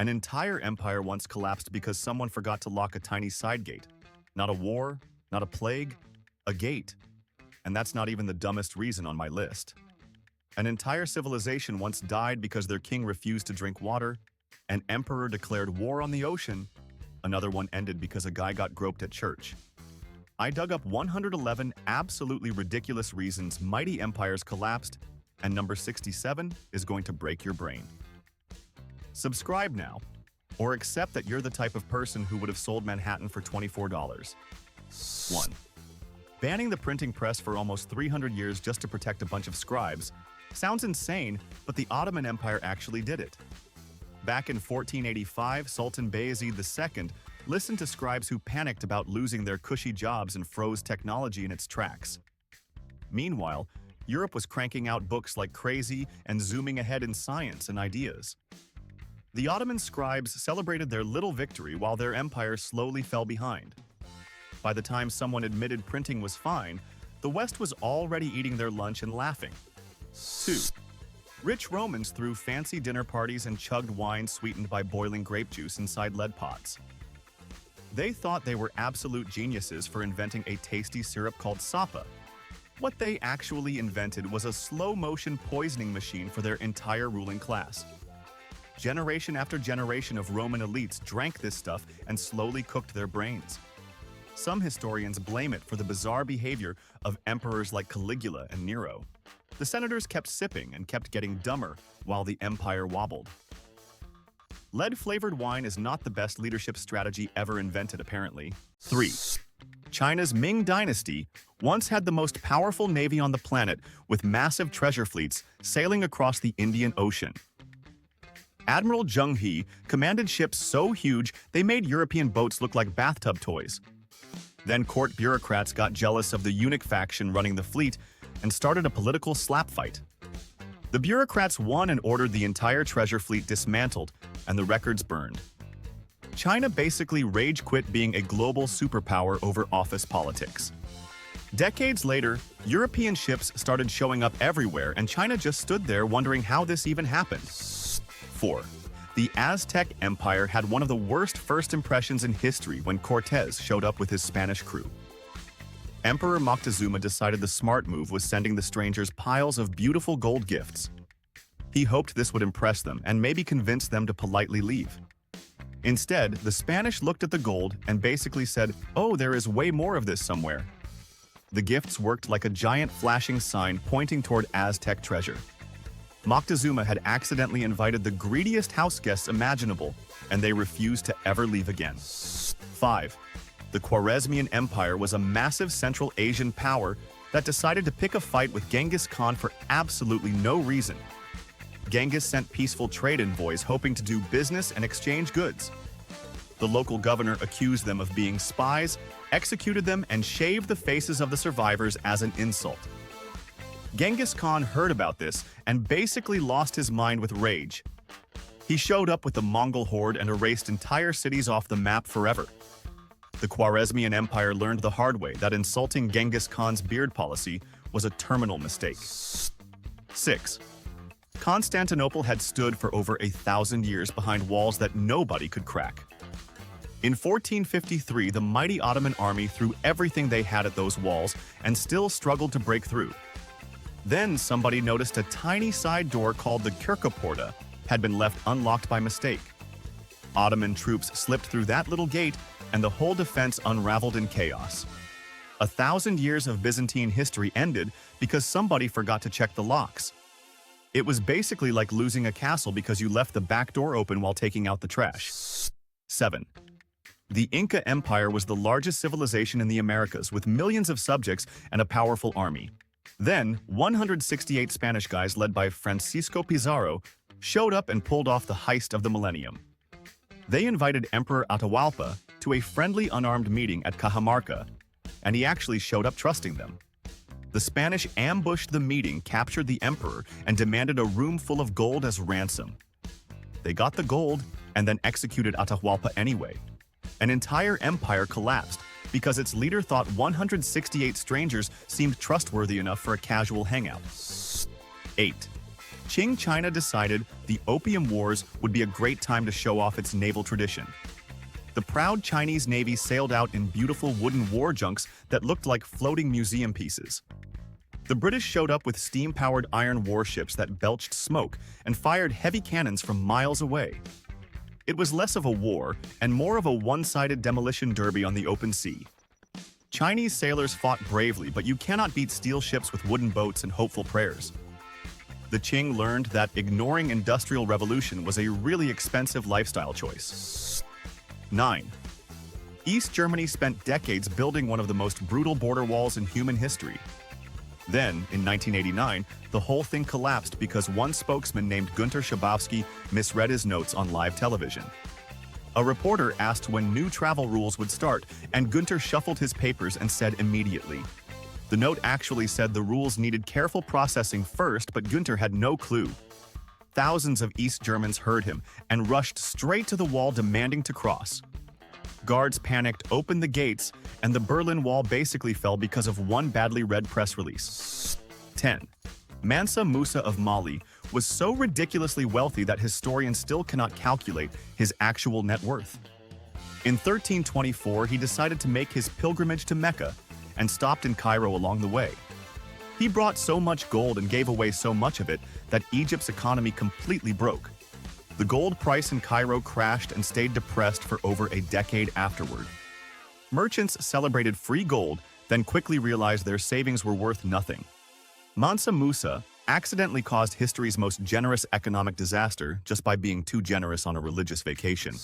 An entire empire once collapsed because someone forgot to lock a tiny side gate. Not a war, not a plague, a gate. And that's not even the dumbest reason on my list. An entire civilization once died because their king refused to drink water. An emperor declared war on the ocean. Another one ended because a guy got groped at church. I dug up 111 absolutely ridiculous reasons mighty empires collapsed, and number 67 is going to break your brain. Subscribe now, or accept that you're the type of person who would have sold Manhattan for $24. 1. Banning the printing press for almost 300 years just to protect a bunch of scribes sounds insane, but the Ottoman Empire actually did it. Back in 1485, Sultan Bayezid II listened to scribes who panicked about losing their cushy jobs and froze technology in its tracks. Meanwhile, Europe was cranking out books like crazy and zooming ahead in science and ideas. The Ottoman scribes celebrated their little victory while their empire slowly fell behind. By the time someone admitted printing was fine, the West was already eating their lunch and laughing. 2. Rich Romans threw fancy dinner parties and chugged wine sweetened by boiling grape juice inside lead pots. They thought they were absolute geniuses for inventing a tasty syrup called sapa. What they actually invented was a slow-motion poisoning machine for their entire ruling class. Generation after generation of Roman elites drank this stuff and slowly cooked their brains. Some historians blame it for the bizarre behavior of emperors like Caligula and Nero. The senators kept sipping and kept getting dumber while the empire wobbled. Lead-flavored wine is not the best leadership strategy ever invented, apparently. 3. China's Ming Dynasty once had the most powerful navy on the planet with massive treasure fleets sailing across the Indian Ocean. Admiral Zheng He commanded ships so huge they made European boats look like bathtub toys. Then court bureaucrats got jealous of the eunuch faction running the fleet and started a political slap fight. The bureaucrats won and ordered the entire treasure fleet dismantled, and the records burned. China basically rage quit being a global superpower over office politics. Decades later, European ships started showing up everywhere, and China just stood there wondering how this even happened. 4. The Aztec Empire had one of the worst first impressions in history when Cortez showed up with his Spanish crew. Emperor Moctezuma decided the smart move was sending the strangers piles of beautiful gold gifts. He hoped this would impress them and maybe convince them to politely leave. Instead, the Spanish looked at the gold and basically said, "Oh, there is way more of this somewhere." The gifts worked like a giant flashing sign pointing toward Aztec treasure. Moctezuma had accidentally invited the greediest house guests imaginable, and they refused to ever leave again. 5. The Khwarezmian Empire was a massive Central Asian power that decided to pick a fight with Genghis Khan for absolutely no reason. Genghis sent peaceful trade envoys hoping to do business and exchange goods. The local governor accused them of being spies, executed them, and shaved the faces of the survivors as an insult. Genghis Khan heard about this and basically lost his mind with rage. He showed up with the Mongol horde and erased entire cities off the map forever. The Khwarezmian Empire learned the hard way that insulting Genghis Khan's beard policy was a terminal mistake. 6. Constantinople had stood for over 1,000 years behind walls that nobody could crack. In 1453, the mighty Ottoman army threw everything they had at those walls and still struggled to break through. Then somebody noticed a tiny side door called the Kirkaporta had been left unlocked by mistake. Ottoman troops slipped through that little gate, and the whole defense unraveled in chaos. 1,000 years of Byzantine history ended because somebody forgot to check the locks. It was basically like losing a castle because you left the back door open while taking out the trash. 7. The Inca Empire was the largest civilization in the Americas with millions of subjects and a powerful army. Then, 168 Spanish guys led by Francisco Pizarro showed up and pulled off the heist of the millennium. They invited Emperor Atahualpa to a friendly unarmed meeting at Cajamarca, and he actually showed up trusting them. The Spanish ambushed the meeting, captured the emperor, and demanded a room full of gold as ransom. They got the gold and then executed Atahualpa anyway. An entire empire collapsed because its leader thought 168 strangers seemed trustworthy enough for a casual hangout. 8. Qing China decided the Opium Wars would be a great time to show off its naval tradition. The proud Chinese Navy sailed out in beautiful wooden war junks that looked like floating museum pieces. The British showed up with steam-powered iron warships that belched smoke and fired heavy cannons from miles away. It was less of a war and more of a one-sided demolition derby on the open sea. Chinese sailors fought bravely, but you cannot beat steel ships with wooden boats and hopeful prayers. The Qing learned that ignoring industrial revolution was a really expensive lifestyle choice. 9. East Germany spent decades building one of the most brutal border walls in human history. Then, in 1989, the whole thing collapsed because one spokesman named Günter Schabowski misread his notes on live television. A reporter asked when new travel rules would start, and Günter shuffled his papers and said immediately. The note actually said the rules needed careful processing first, but Günter had no clue. Thousands of East Germans heard him and rushed straight to the wall demanding to cross. Guards panicked, opened the gates, and the Berlin Wall basically fell because of one badly read press release. 10. Mansa Musa of Mali was so ridiculously wealthy that historians still cannot calculate his actual net worth. In 1324, he decided to make his pilgrimage to Mecca and stopped in Cairo along the way. He brought so much gold and gave away so much of it that Egypt's economy completely broke. The gold price in Cairo crashed and stayed depressed for over a decade afterward. Merchants celebrated free gold, then quickly realized their savings were worth nothing. Mansa Musa accidentally caused history's most generous economic disaster just by being too generous on a religious vacation.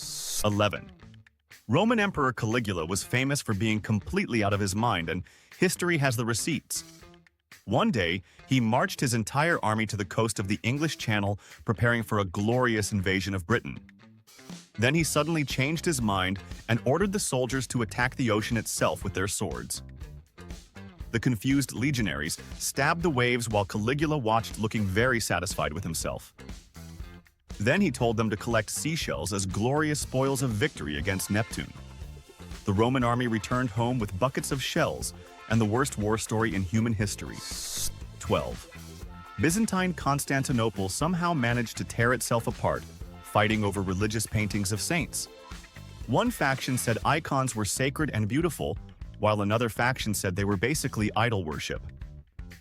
11. Roman Emperor Caligula was famous for being completely out of his mind, and history has the receipts. One day, he marched his entire army to the coast of the English Channel, preparing for a glorious invasion of Britain. Then he suddenly changed his mind and ordered the soldiers to attack the ocean itself with their swords. The confused legionaries stabbed the waves while Caligula watched, looking very satisfied with himself. Then he told them to collect seashells as glorious spoils of victory against Neptune. The Roman army returned home with buckets of shells, and the worst war story in human history. 12. Byzantine Constantinople somehow managed to tear itself apart, fighting over religious paintings of saints. One faction said icons were sacred and beautiful, while another faction said they were basically idol worship.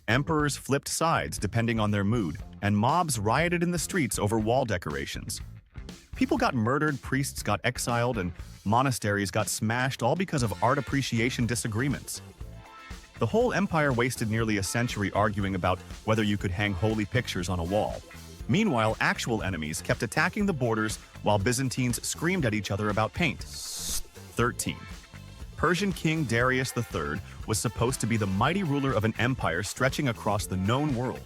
Emperors flipped sides depending on their mood, and mobs rioted in the streets over wall decorations. People got murdered, priests got exiled, and monasteries got smashed, all because of art appreciation disagreements. The whole empire wasted nearly a century arguing about whether you could hang holy pictures on a wall. Meanwhile, actual enemies kept attacking the borders while Byzantines screamed at each other about paint. 13. Persian King Darius III was supposed to be the mighty ruler of an empire stretching across the known world.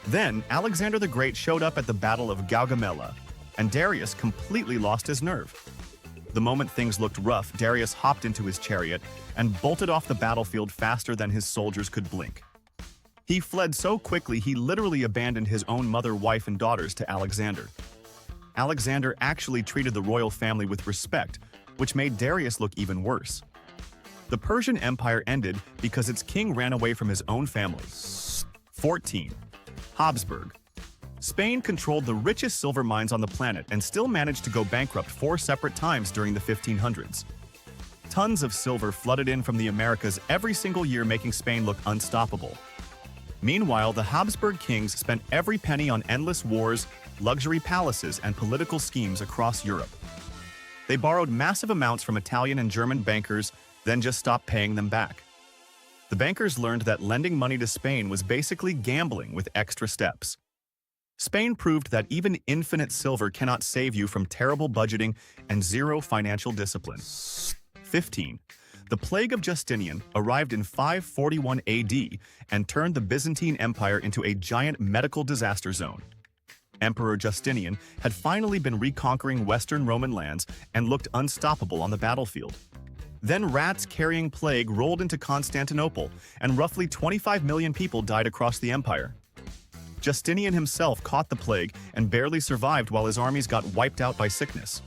Then, Alexander the Great showed up at the Battle of Gaugamela, and Darius completely lost his nerve. The moment things looked rough, Darius hopped into his chariot and bolted off the battlefield faster than his soldiers could blink. He fled so quickly he literally abandoned his own mother, wife, and daughters to Alexander. Alexander actually treated the royal family with respect, which made Darius look even worse. The Persian Empire ended because its king ran away from his own family. 14. Habsburg. Spain controlled the richest silver mines on the planet and still managed to go bankrupt 4 separate times during the 1500s. Tons of silver flooded in from the Americas every single year, making Spain look unstoppable. Meanwhile, the Habsburg kings spent every penny on endless wars, luxury palaces, and political schemes across Europe. They borrowed massive amounts from Italian and German bankers, then just stopped paying them back. The bankers learned that lending money to Spain was basically gambling with extra steps. Spain proved that even infinite silver cannot save you from terrible budgeting and zero financial discipline. 15. The plague of Justinian arrived in 541 AD and turned the Byzantine Empire into a giant medical disaster zone. Emperor Justinian had finally been reconquering Western Roman lands and looked unstoppable on the battlefield. Then rats carrying plague rolled into Constantinople, and roughly 25 million people died across the empire. Justinian himself caught the plague and barely survived while his armies got wiped out by sickness.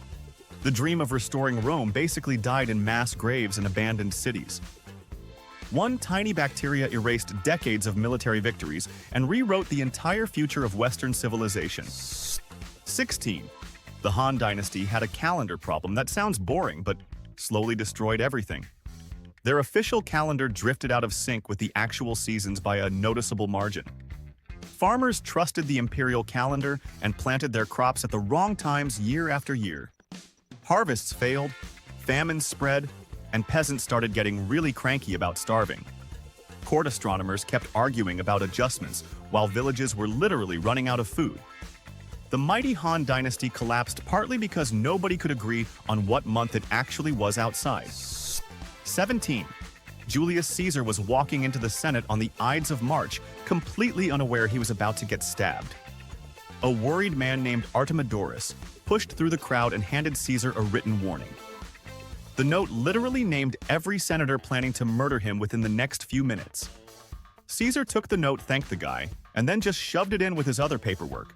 The dream of restoring Rome basically died in mass graves and abandoned cities. One tiny bacteria erased decades of military victories and rewrote the entire future of Western civilization. 16. The Han Dynasty had a calendar problem that sounds boring but slowly destroyed everything. Their official calendar drifted out of sync with the actual seasons by a noticeable margin. Farmers trusted the imperial calendar and planted their crops at the wrong times year after year. Harvests failed, famines spread, and peasants started getting really cranky about starving. Court astronomers kept arguing about adjustments while villages were literally running out of food. The mighty Han Dynasty collapsed partly because nobody could agree on what month it actually was outside. 17. Julius Caesar was walking into the Senate on the Ides of March, completely unaware he was about to get stabbed. A worried man named Artemidorus pushed through the crowd and handed Caesar a written warning. The note literally named every senator planning to murder him within the next few minutes. Caesar took the note, thanked the guy, and then just shoved it in with his other paperwork.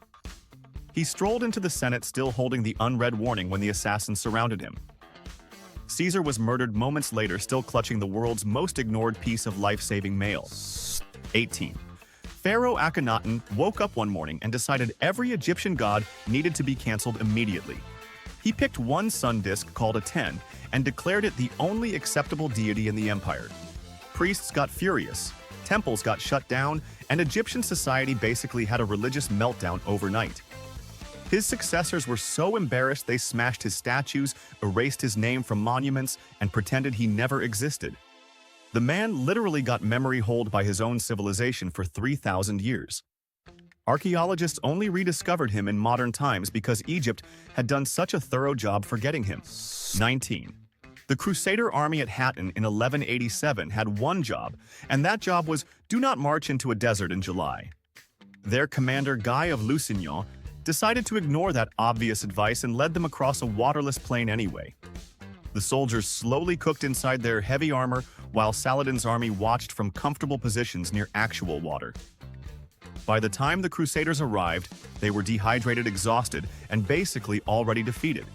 He strolled into the Senate still holding the unread warning when the assassins surrounded him. Caesar was murdered moments later, still clutching the world's most ignored piece of life-saving mail. 18. Pharaoh Akhenaten woke up one morning and decided every Egyptian god needed to be cancelled immediately. He picked one sun disk called a 10 and declared it the only acceptable deity in the empire. Priests got furious, temples got shut down, and Egyptian society basically had a religious meltdown overnight. His successors were so embarrassed they smashed his statues, erased his name from monuments, and pretended he never existed. The man literally got memory holed by his own civilization for 3,000 years. Archaeologists only rediscovered him in modern times because Egypt had done such a thorough job forgetting him. 19. The Crusader army at Hattin in 1187 had one job, and that job was do not march into a desert in July. Their commander Guy of Lusignan decided to ignore that obvious advice and led them across a waterless plain anyway. The soldiers slowly cooked inside their heavy armor while Saladin's army watched from comfortable positions near actual water. By the time the Crusaders arrived, they were dehydrated, exhausted, and basically already defeated.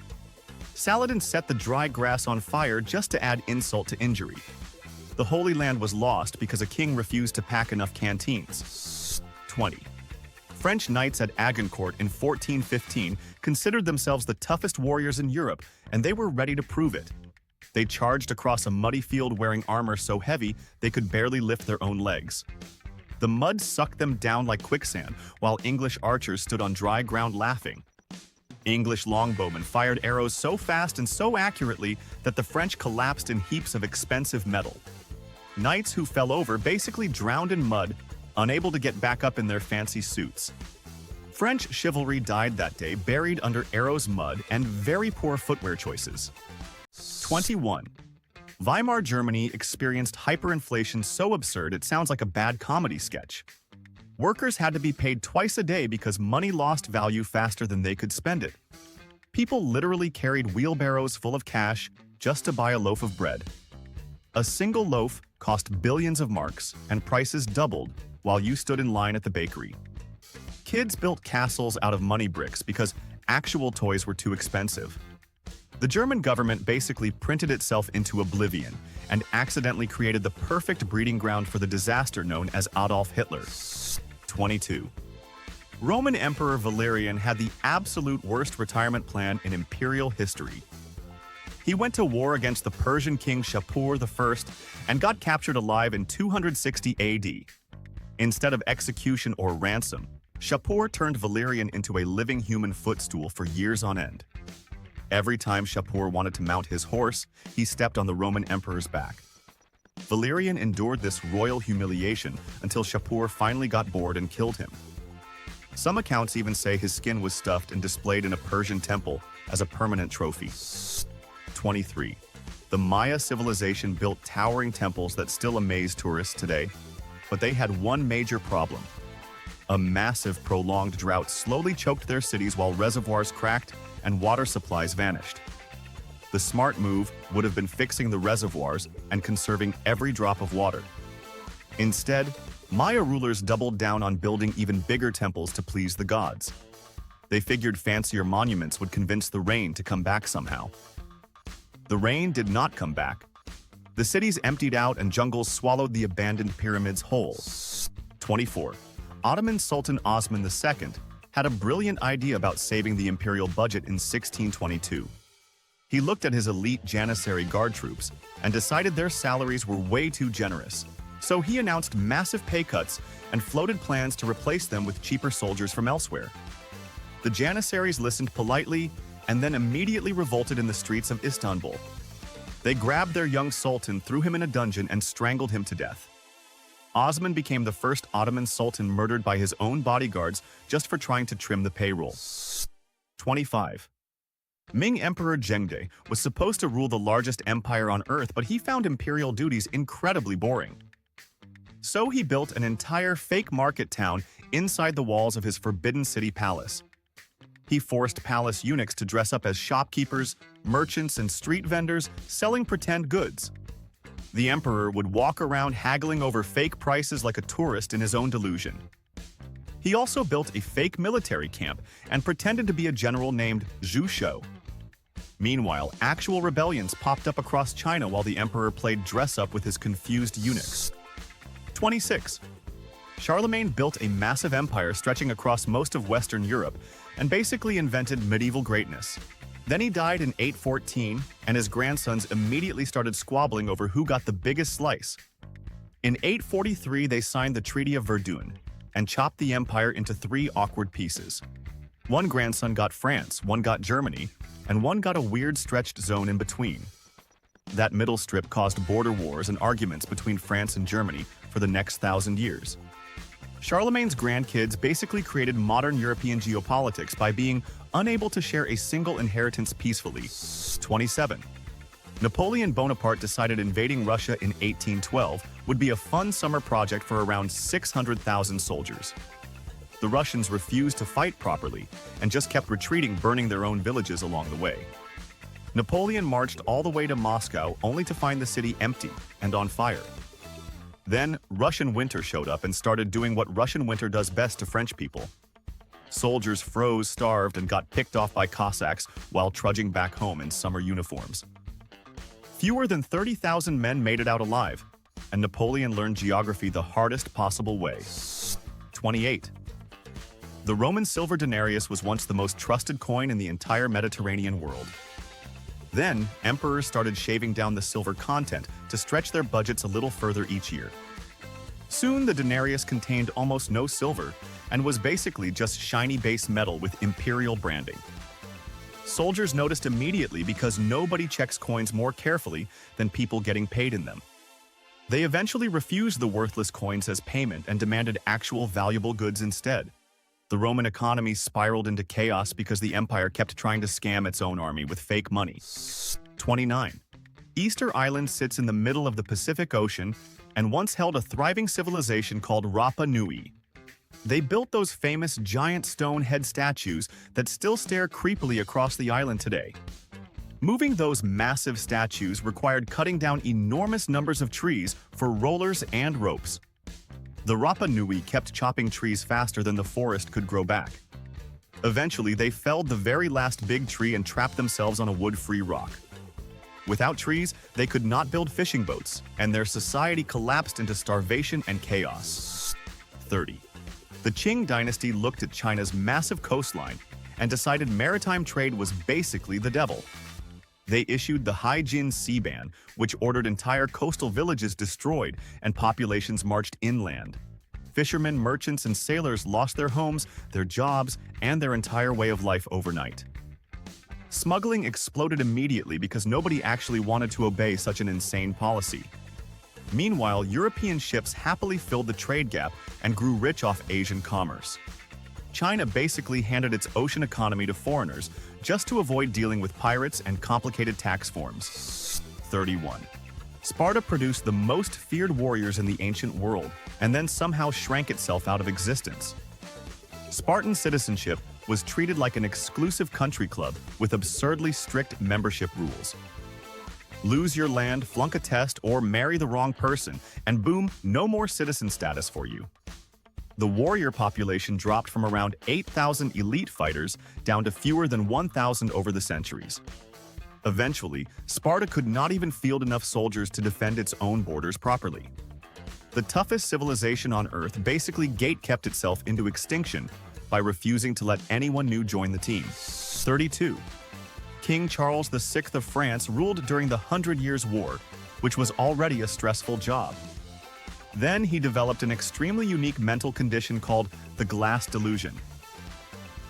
Saladin set the dry grass on fire just to add insult to injury. The Holy Land was lost because a king refused to pack enough canteens. 20. French knights at Agincourt in 1415 considered themselves the toughest warriors in Europe, and they were ready to prove it. They charged across a muddy field wearing armor so heavy they could barely lift their own legs. The mud sucked them down like quicksand, while English archers stood on dry ground laughing. English longbowmen fired arrows so fast and so accurately that the French collapsed in heaps of expensive metal. Knights who fell over basically drowned in mud, unable to get back up in their fancy suits. French chivalry died that day buried under arrows, mud, and very poor footwear choices. 21. Weimar Germany experienced hyperinflation so absurd it sounds like a bad comedy sketch. Workers had to be paid twice a day because money lost value faster than they could spend it. People literally carried wheelbarrows full of cash just to buy a loaf of bread. A single loaf cost billions of marks, and prices doubled while you stood in line at the bakery. Kids built castles out of money bricks because actual toys were too expensive. The German government basically printed itself into oblivion and accidentally created the perfect breeding ground for the disaster known as Adolf Hitler. 22. Roman Emperor Valerian had the absolute worst retirement plan in imperial history. He went to war against the Persian king Shapur I and got captured alive in 260 AD. Instead of execution or ransom, Shapur turned Valerian into a living human footstool for years on end. Every time Shapur wanted to mount his horse, he stepped on the Roman emperor's back. Valerian endured this royal humiliation until Shapur finally got bored and killed him. Some accounts even say his skin was stuffed and displayed in a Persian temple as a permanent trophy. 23. The Maya civilization built towering temples that still amaze tourists today, but they had one major problem. A massive, prolonged drought slowly choked their cities while reservoirs cracked and water supplies vanished. The smart move would have been fixing the reservoirs and conserving every drop of water. Instead, Maya rulers doubled down on building even bigger temples to please the gods. They figured fancier monuments would convince the rain to come back somehow. The rain did not come back. The cities emptied out and jungles swallowed the abandoned pyramids whole. 24. Ottoman Sultan Osman II had a brilliant idea about saving the imperial budget in 1622. He looked at his elite Janissary guard troops and decided their salaries were way too generous. So he announced massive pay cuts and floated plans to replace them with cheaper soldiers from elsewhere. The Janissaries listened politely and then immediately revolted in the streets of Istanbul. They grabbed their young sultan, threw him in a dungeon, and strangled him to death. Osman became the first Ottoman sultan murdered by his own bodyguards just for trying to trim the payroll. 25. Ming Emperor Zhengde was supposed to rule the largest empire on earth, but he found imperial duties incredibly boring. So he built an entire fake market town inside the walls of his Forbidden City palace. He forced palace eunuchs to dress up as shopkeepers, merchants, and street vendors selling pretend goods. The emperor would walk around haggling over fake prices like a tourist in his own delusion. He also built a fake military camp and pretended to be a general named Zhu Shou. Meanwhile, actual rebellions popped up across China while the emperor played dress-up with his confused eunuchs. 26. Charlemagne built a massive empire stretching across most of Western Europe and basically invented medieval greatness. Then he died in 814, and his grandsons immediately started squabbling over who got the biggest slice. In 843, they signed the Treaty of Verdun and chopped the empire into 3 awkward pieces. One grandson got France, one got Germany, and one got a weird stretched zone in between. That middle strip caused border wars and arguments between France and Germany for the next 1,000 years. Charlemagne's grandkids basically created modern European geopolitics by being unable to share a single inheritance peacefully. 27. Napoleon Bonaparte decided invading Russia in 1812 would be a fun summer project for around 600,000 soldiers. The Russians refused to fight properly and just kept retreating, burning their own villages along the way. Napoleon marched all the way to Moscow only to find the city empty and on fire. Then, Russian winter showed up and started doing what Russian winter does best to French people. Soldiers froze, starved, and got picked off by Cossacks while trudging back home in summer uniforms. Fewer than 30,000 men made it out alive, and Napoleon learned geography the hardest possible way. 28. The Roman silver denarius was once the most trusted coin in the entire Mediterranean world. Then, emperors started shaving down the silver content to stretch their budgets a little further each year. Soon, the denarius contained almost no silver and was basically just shiny base metal with imperial branding. Soldiers noticed immediately because nobody checks coins more carefully than people getting paid in them. They eventually refused the worthless coins as payment and demanded actual valuable goods instead. The Roman economy spiraled into chaos because the empire kept trying to scam its own army with fake money. 29. Easter Island sits in the middle of the Pacific Ocean and once held a thriving civilization called Rapa Nui. They built those famous giant stone head statues that still stare creepily across the island today. Moving those massive statues required cutting down enormous numbers of trees for rollers and ropes. The Rapa Nui kept chopping trees faster than the forest could grow back. Eventually, they felled the very last big tree and trapped themselves on a wood-free rock. Without trees, they could not build fishing boats, and their society collapsed into starvation and chaos. 30. The Qing dynasty looked at China's massive coastline and decided maritime trade was basically the devil. They issued the Haijin Sea Ban, which ordered entire coastal villages destroyed and populations marched inland. Fishermen, merchants, and sailors lost their homes, their jobs, and their entire way of life overnight. Smuggling exploded immediately because nobody actually wanted to obey such an insane policy. Meanwhile, European ships happily filled the trade gap and grew rich off Asian commerce. China basically handed its ocean economy to foreigners just to avoid dealing with pirates and complicated tax forms. 31. Sparta produced the most feared warriors in the ancient world and then somehow shrank itself out of existence. Spartan citizenship was treated like an exclusive country club with absurdly strict membership rules. Lose your land, flunk a test, or marry the wrong person, and boom, no more citizen status for you. The warrior population dropped from around 8,000 elite fighters down to fewer than 1,000 over the centuries. Eventually, Sparta could not even field enough soldiers to defend its own borders properly. The toughest civilization on Earth basically gate-kept itself into extinction by refusing to let anyone new join the team. 32. King Charles VI of France ruled during the 100 Years' War, which was already a stressful job. Then he developed an extremely unique mental condition called the glass delusion.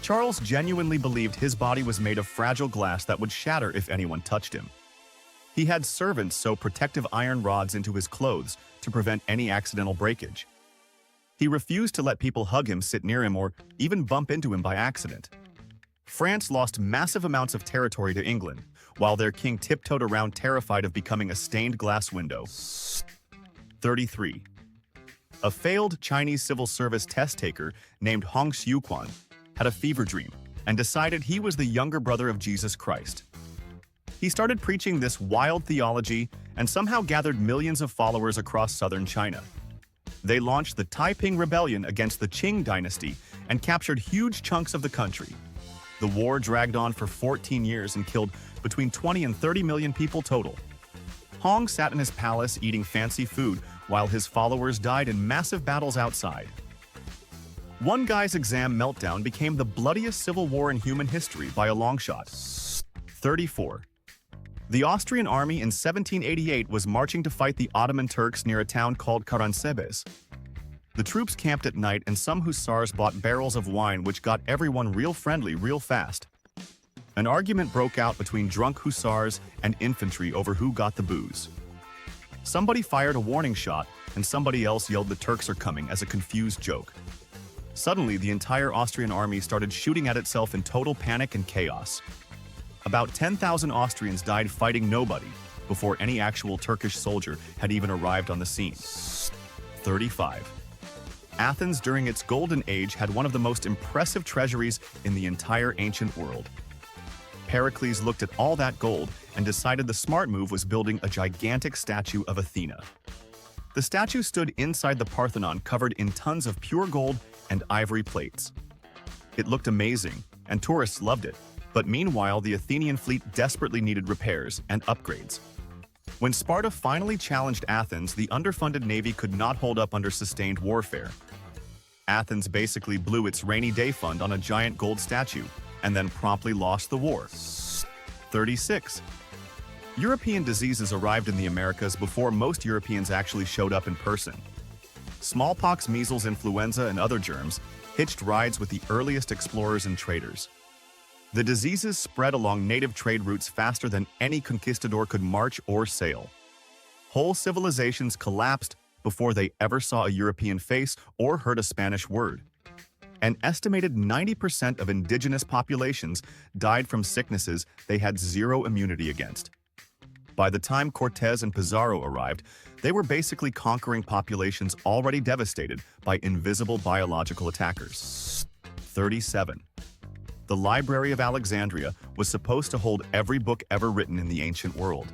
Charles genuinely believed his body was made of fragile glass that would shatter if anyone touched him. He had servants sew protective iron rods into his clothes to prevent any accidental breakage. He refused to let people hug him, sit near him, or even bump into him by accident. France lost massive amounts of territory to England, while their king tiptoed around terrified of becoming a stained glass window. 33. A failed Chinese civil service test-taker named Hong Xiuquan had a fever dream and decided he was the younger brother of Jesus Christ. He started preaching this wild theology and somehow gathered millions of followers across southern China. They launched the Taiping Rebellion against the Qing dynasty and captured huge chunks of the country. The war dragged on for 14 years and killed between 20 and 30 million people total. Hong sat in his palace eating fancy food while his followers died in massive battles outside. One guy's exam meltdown became the bloodiest civil war in human history by a long shot. 34. The Austrian army in 1788 was marching to fight the Ottoman Turks near a town called Karansebes. The troops camped at night and some hussars bought barrels of wine which got everyone real friendly real fast. An argument broke out between drunk hussars and infantry over who got the booze. Somebody fired a warning shot and somebody else yelled the Turks are coming as a confused joke. Suddenly, the entire Austrian army started shooting at itself in total panic and chaos. About 10,000 Austrians died fighting nobody before any actual Turkish soldier had even arrived on the scene. 35. Athens during its golden age had one of the most impressive treasuries in the entire ancient world. Pericles looked at all that gold and decided the smart move was building a gigantic statue of Athena. The statue stood inside the Parthenon covered in tons of pure gold and ivory plates. It looked amazing, and tourists loved it. But meanwhile, the Athenian fleet desperately needed repairs and upgrades. When Sparta finally challenged Athens, the underfunded navy could not hold up under sustained warfare. Athens basically blew its rainy day fund on a giant gold statue and then promptly lost the war. 36. European diseases arrived in the Americas before most Europeans actually showed up in person. Smallpox, measles, influenza, and other germs hitched rides with the earliest explorers and traders. The diseases spread along native trade routes faster than any conquistador could march or sail. Whole civilizations collapsed before they ever saw a European face or heard a Spanish word. An estimated 90% of indigenous populations died from sicknesses they had zero immunity against. By the time Cortés and Pizarro arrived, they were basically conquering populations already devastated by invisible biological attackers. 37. The Library of Alexandria was supposed to hold every book ever written in the ancient world.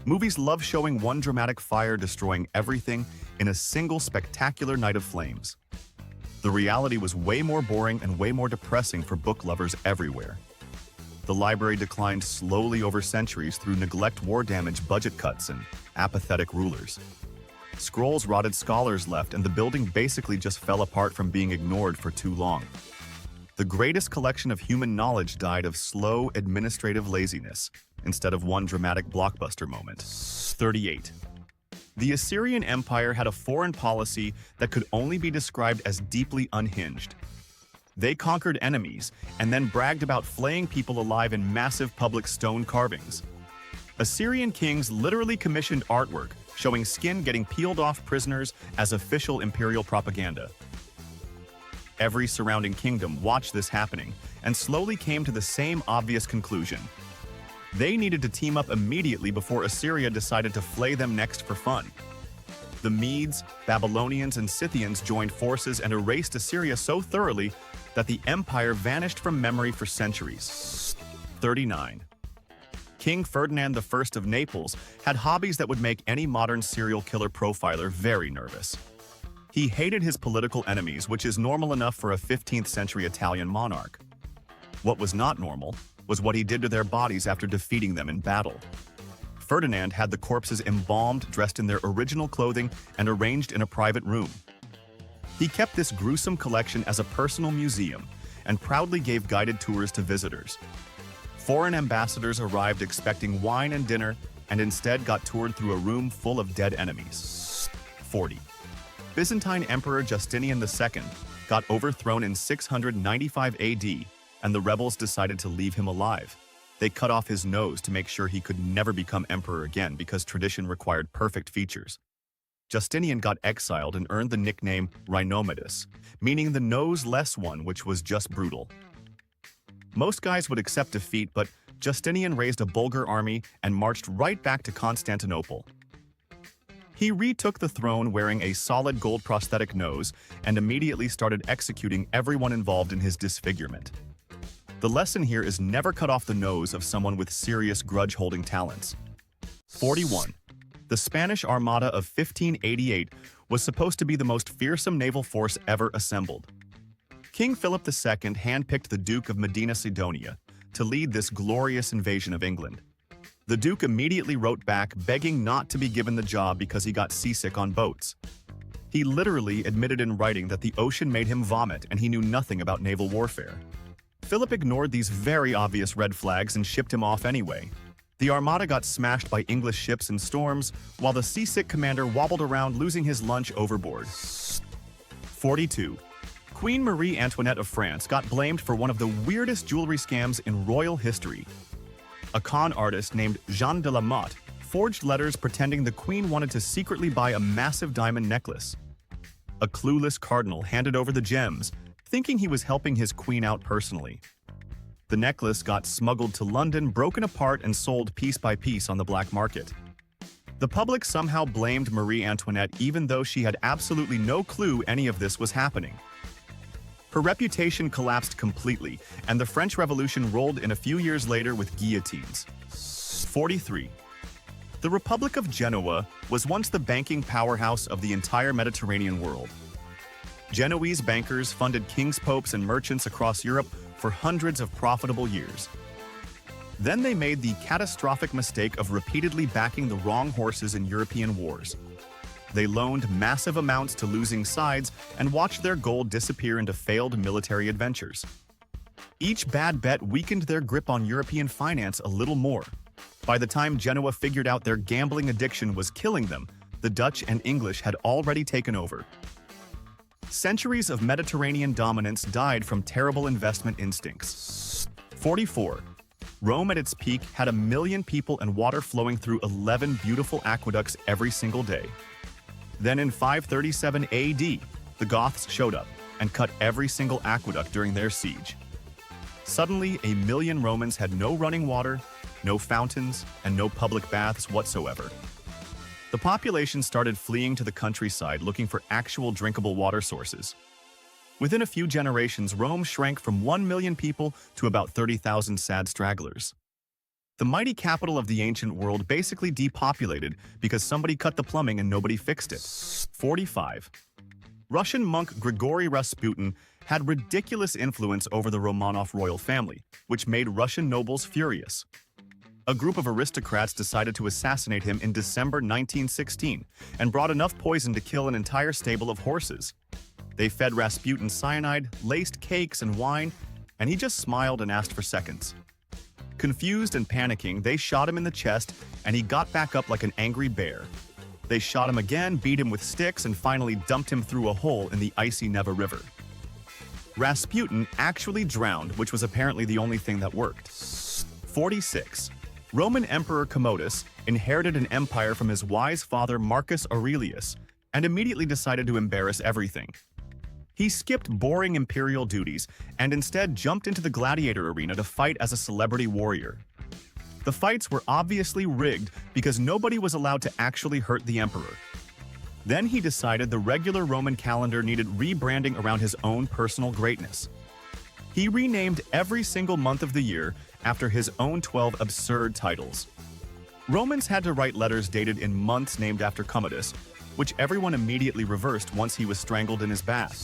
Movies love showing one dramatic fire destroying everything in a single spectacular night of flames. The reality was way more boring and way more depressing for book lovers everywhere. The library declined slowly over centuries through neglect, war damage, budget cuts, and apathetic rulers. Scrolls rotted, scholars left, and the building basically just fell apart from being ignored for too long. The greatest collection of human knowledge died of slow administrative laziness instead of one dramatic blockbuster moment. 38. The Assyrian Empire had a foreign policy that could only be described as deeply unhinged. They conquered enemies and then bragged about flaying people alive in massive public stone carvings. Assyrian kings literally commissioned artwork showing skin getting peeled off prisoners as official imperial propaganda. Every surrounding kingdom watched this happening and slowly came to the same obvious conclusion. They needed to team up immediately before Assyria decided to flay them next for fun. The Medes, Babylonians, and Scythians joined forces and erased Assyria so thoroughly that the empire vanished from memory for centuries. 39. King Ferdinand I of Naples had hobbies that would make any modern serial killer profiler very nervous. He hated his political enemies, which is normal enough for a 15th century Italian monarch. What was not normal was what he did to their bodies after defeating them in battle. Ferdinand had the corpses embalmed, dressed in their original clothing, and arranged in a private room. He kept this gruesome collection as a personal museum and proudly gave guided tours to visitors. Foreign ambassadors arrived expecting wine and dinner and instead got toured through a room full of dead enemies. 40. Byzantine Emperor Justinian II got overthrown in 695 AD, and the rebels decided to leave him alive. They cut off his nose to make sure he could never become emperor again because tradition required perfect features. Justinian got exiled and earned the nickname Rhinomedes, meaning the nose-less one, which was just brutal. Most guys would accept defeat, but Justinian raised a Bulgar army and marched right back to Constantinople. He retook the throne wearing a solid gold prosthetic nose and immediately started executing everyone involved in his disfigurement. The lesson here is never cut off the nose of someone with serious grudge-holding talents. 41. The Spanish Armada of 1588 was supposed to be the most fearsome naval force ever assembled. King Philip II handpicked the Duke of Medina Sidonia to lead this glorious invasion of England. The Duke immediately wrote back begging not to be given the job because he got seasick on boats. He literally admitted in writing that the ocean made him vomit and he knew nothing about naval warfare. Philip ignored these very obvious red flags and shipped him off anyway. The Armada got smashed by English ships in storms, while the seasick commander wobbled around losing his lunch overboard. 42. Queen Marie Antoinette of France got blamed for one of the weirdest jewelry scams in royal history. A con artist named Jean de la Motte forged letters pretending the queen wanted to secretly buy a massive diamond necklace. A clueless cardinal handed over the gems, thinking he was helping his queen out personally. The necklace got smuggled to London, broken apart, and sold piece by piece on the black market. The public somehow blamed Marie Antoinette even though she had absolutely no clue any of this was happening. Her reputation collapsed completely, and the French Revolution rolled in a few years later with guillotines. 43. The Republic of Genoa was once the banking powerhouse of the entire Mediterranean world. Genoese bankers funded kings, popes, and merchants across Europe for hundreds of profitable years. Then they made the catastrophic mistake of repeatedly backing the wrong horses in European wars. They loaned massive amounts to losing sides and watched their gold disappear into failed military adventures. Each bad bet weakened their grip on European finance a little more. By the time Genoa figured out their gambling addiction was killing them, the Dutch and English had already taken over. Centuries of Mediterranean dominance died from terrible investment instincts. 44. Rome at its peak had 1 million people and water flowing through 11 beautiful aqueducts every single day. Then in 537 AD, the Goths showed up and cut every single aqueduct during their siege. Suddenly, 1 million Romans had no running water, no fountains, and no public baths whatsoever. The population started fleeing to the countryside looking for actual drinkable water sources. Within a few generations, Rome shrank from 1 million people to about 30,000 sad stragglers. The mighty capital of the ancient world basically depopulated because somebody cut the plumbing and nobody fixed it. 45. Russian monk Grigory Rasputin had ridiculous influence over the Romanov royal family, which made Russian nobles furious. A group of aristocrats decided to assassinate him in December 1916 and brought enough poison to kill an entire stable of horses. They fed Rasputin cyanide, laced cakes and wine, and he just smiled and asked for seconds. Confused and panicking, they shot him in the chest, and he got back up like an angry bear. They shot him again, beat him with sticks, and finally dumped him through a hole in the icy Neva River. Rasputin actually drowned, which was apparently the only thing that worked. 46. Roman Emperor Commodus inherited an empire from his wise father Marcus Aurelius and immediately decided to embarrass everything. He skipped boring imperial duties and instead jumped into the gladiator arena to fight as a celebrity warrior. The fights were obviously rigged because nobody was allowed to actually hurt the emperor. Then he decided the regular Roman calendar needed rebranding around his own personal greatness. He renamed every single month of the year after his own 12 absurd titles. Romans had to write letters dated in months named after Commodus, which everyone immediately reversed once he was strangled in his bath.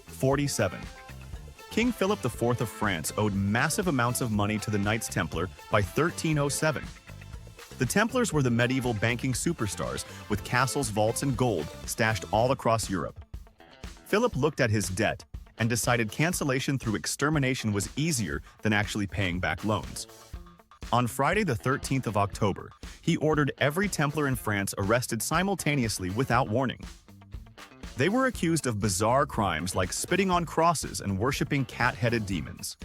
47. King Philip IV of France owed massive amounts of money to the Knights Templar by 1307. The Templars were the medieval banking superstars, with castles, vaults, and gold stashed all across Europe. Philip looked at his debt and decided cancellation through extermination was easier than actually paying back loans. On Friday the 13th of October, he ordered every Templar in France arrested simultaneously without warning. They were accused of bizarre crimes like spitting on crosses and worshipping cat-headed demons.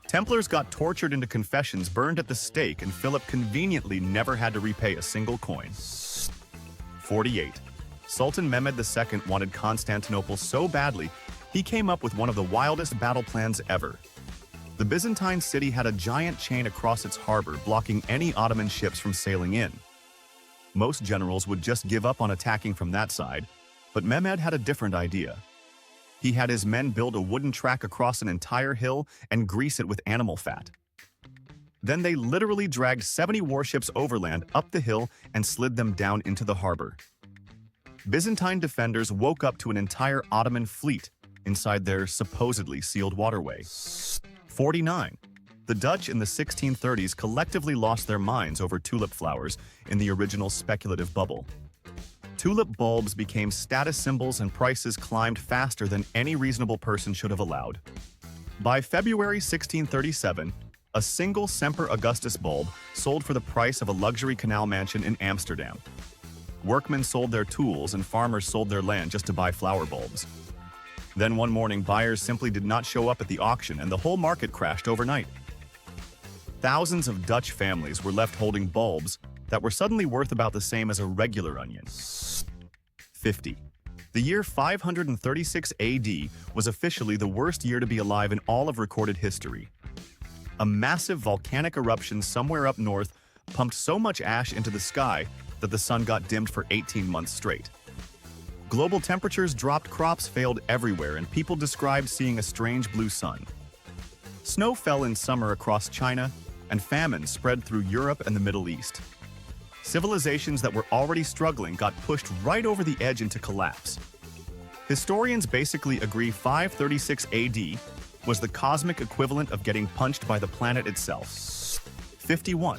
Templars got tortured into confessions, burned at the stake, and Philip conveniently never had to repay a single coin. 48. Sultan Mehmed II wanted Constantinople so badly, he came up with one of the wildest battle plans ever. The Byzantine city had a giant chain across its harbor, blocking any Ottoman ships from sailing in. Most generals would just give up on attacking from that side, but Mehmed had a different idea. He had his men build a wooden track across an entire hill and grease it with animal fat. Then they literally dragged 70 warships overland up the hill and slid them down into the harbor. Byzantine defenders woke up to an entire Ottoman fleet inside their supposedly sealed waterway. 49. The Dutch in the 1630s collectively lost their minds over tulip flowers in the original speculative bubble. Tulip bulbs became status symbols and prices climbed faster than any reasonable person should have allowed. By February 1637, a single Semper Augustus bulb sold for the price of a luxury canal mansion in Amsterdam. Workmen sold their tools and farmers sold their land just to buy flower bulbs. Then one morning, buyers simply did not show up at the auction and the whole market crashed overnight. Thousands of Dutch families were left holding bulbs that were suddenly worth about the same as a regular onion. 50. The year 536 AD was officially the worst year to be alive in all of recorded history. A massive volcanic eruption somewhere up north pumped so much ash into the sky that the sun got dimmed for 18 months straight. Global temperatures dropped, crops failed everywhere, and people described seeing a strange blue sun. Snow fell in summer across China, and famine spread through Europe and the Middle East. Civilizations that were already struggling got pushed right over the edge into collapse. Historians basically agree 536 AD was the cosmic equivalent of getting punched by the planet itself. 51.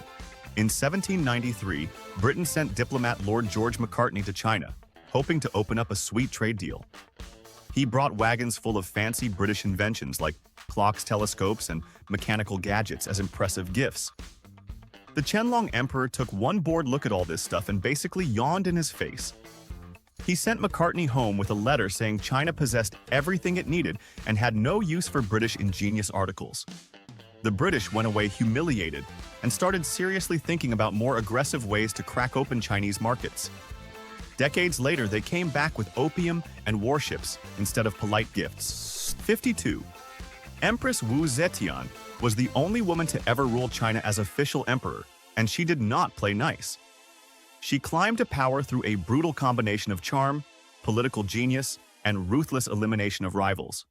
In 1793, Britain sent diplomat Lord George Macartney to China, hoping to open up a sweet trade deal. He brought wagons full of fancy British inventions like clocks, telescopes, and mechanical gadgets as impressive gifts. The Qianlong Emperor took one bored look at all this stuff and basically yawned in his face. He sent Macartney home with a letter saying China possessed everything it needed and had no use for British ingenious articles. The British went away humiliated and started seriously thinking about more aggressive ways to crack open Chinese markets. Decades later, they came back with opium and warships instead of polite gifts. 52. Empress Wu Zetian was the only woman to ever rule China as official emperor, and she did not play nice. She climbed to power through a brutal combination of charm, political genius, and ruthless elimination of rivals.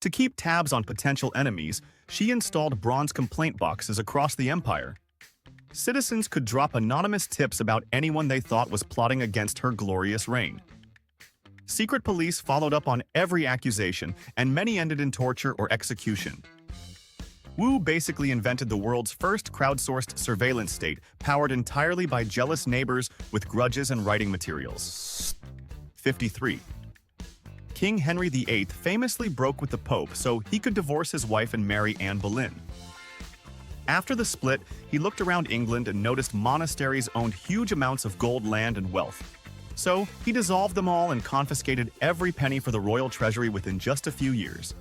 To keep tabs on potential enemies, she installed bronze complaint boxes across the empire. Citizens could drop anonymous tips about anyone they thought was plotting against her glorious reign. Secret police followed up on every accusation, and many ended in torture or execution. Wu basically invented the world's first crowdsourced surveillance state, powered entirely by jealous neighbors with grudges and writing materials. 53. King Henry VIII famously broke with the Pope so he could divorce his wife and marry Anne Boleyn. After the split, he looked around England and noticed monasteries owned huge amounts of gold, land, and wealth. So he dissolved them all and confiscated every penny for the royal treasury within just a few years.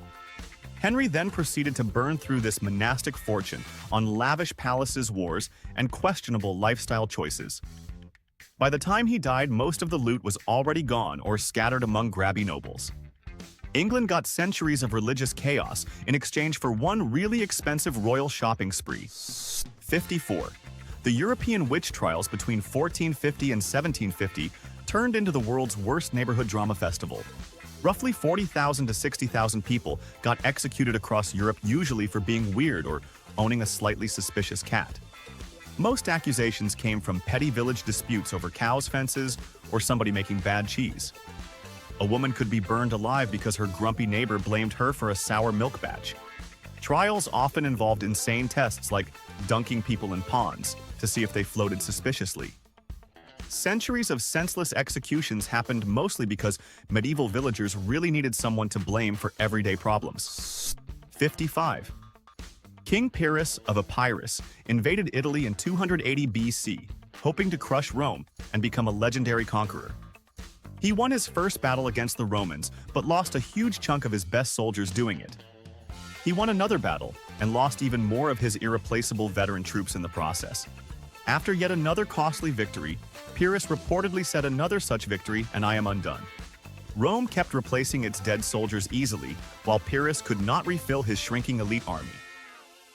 Henry then proceeded to burn through this monastic fortune on lavish palaces, wars, and questionable lifestyle choices. By the time he died, most of the loot was already gone or scattered among grabby nobles. England got centuries of religious chaos in exchange for one really expensive royal shopping spree. 54. The European witch trials between 1450 and 1750 turned into the world's worst neighborhood drama festival. Roughly 40,000 to 60,000 people got executed across Europe, usually for being weird or owning a slightly suspicious cat. Most accusations came from petty village disputes over cows' fences or somebody making bad cheese. A woman could be burned alive because her grumpy neighbor blamed her for a sour milk batch. Trials often involved insane tests like dunking people in ponds to see if they floated suspiciously. Centuries of senseless executions happened mostly because medieval villagers really needed someone to blame for everyday problems. 55. King Pyrrhus of Epirus invaded Italy in 280 BC, hoping to crush Rome and become a legendary conqueror. He won his first battle against the Romans, but lost a huge chunk of his best soldiers doing it. He won another battle and lost even more of his irreplaceable veteran troops in the process. After yet another costly victory, Pyrrhus reportedly said, "Another such victory, and I am undone." Rome kept replacing its dead soldiers easily, while Pyrrhus could not refill his shrinking elite army.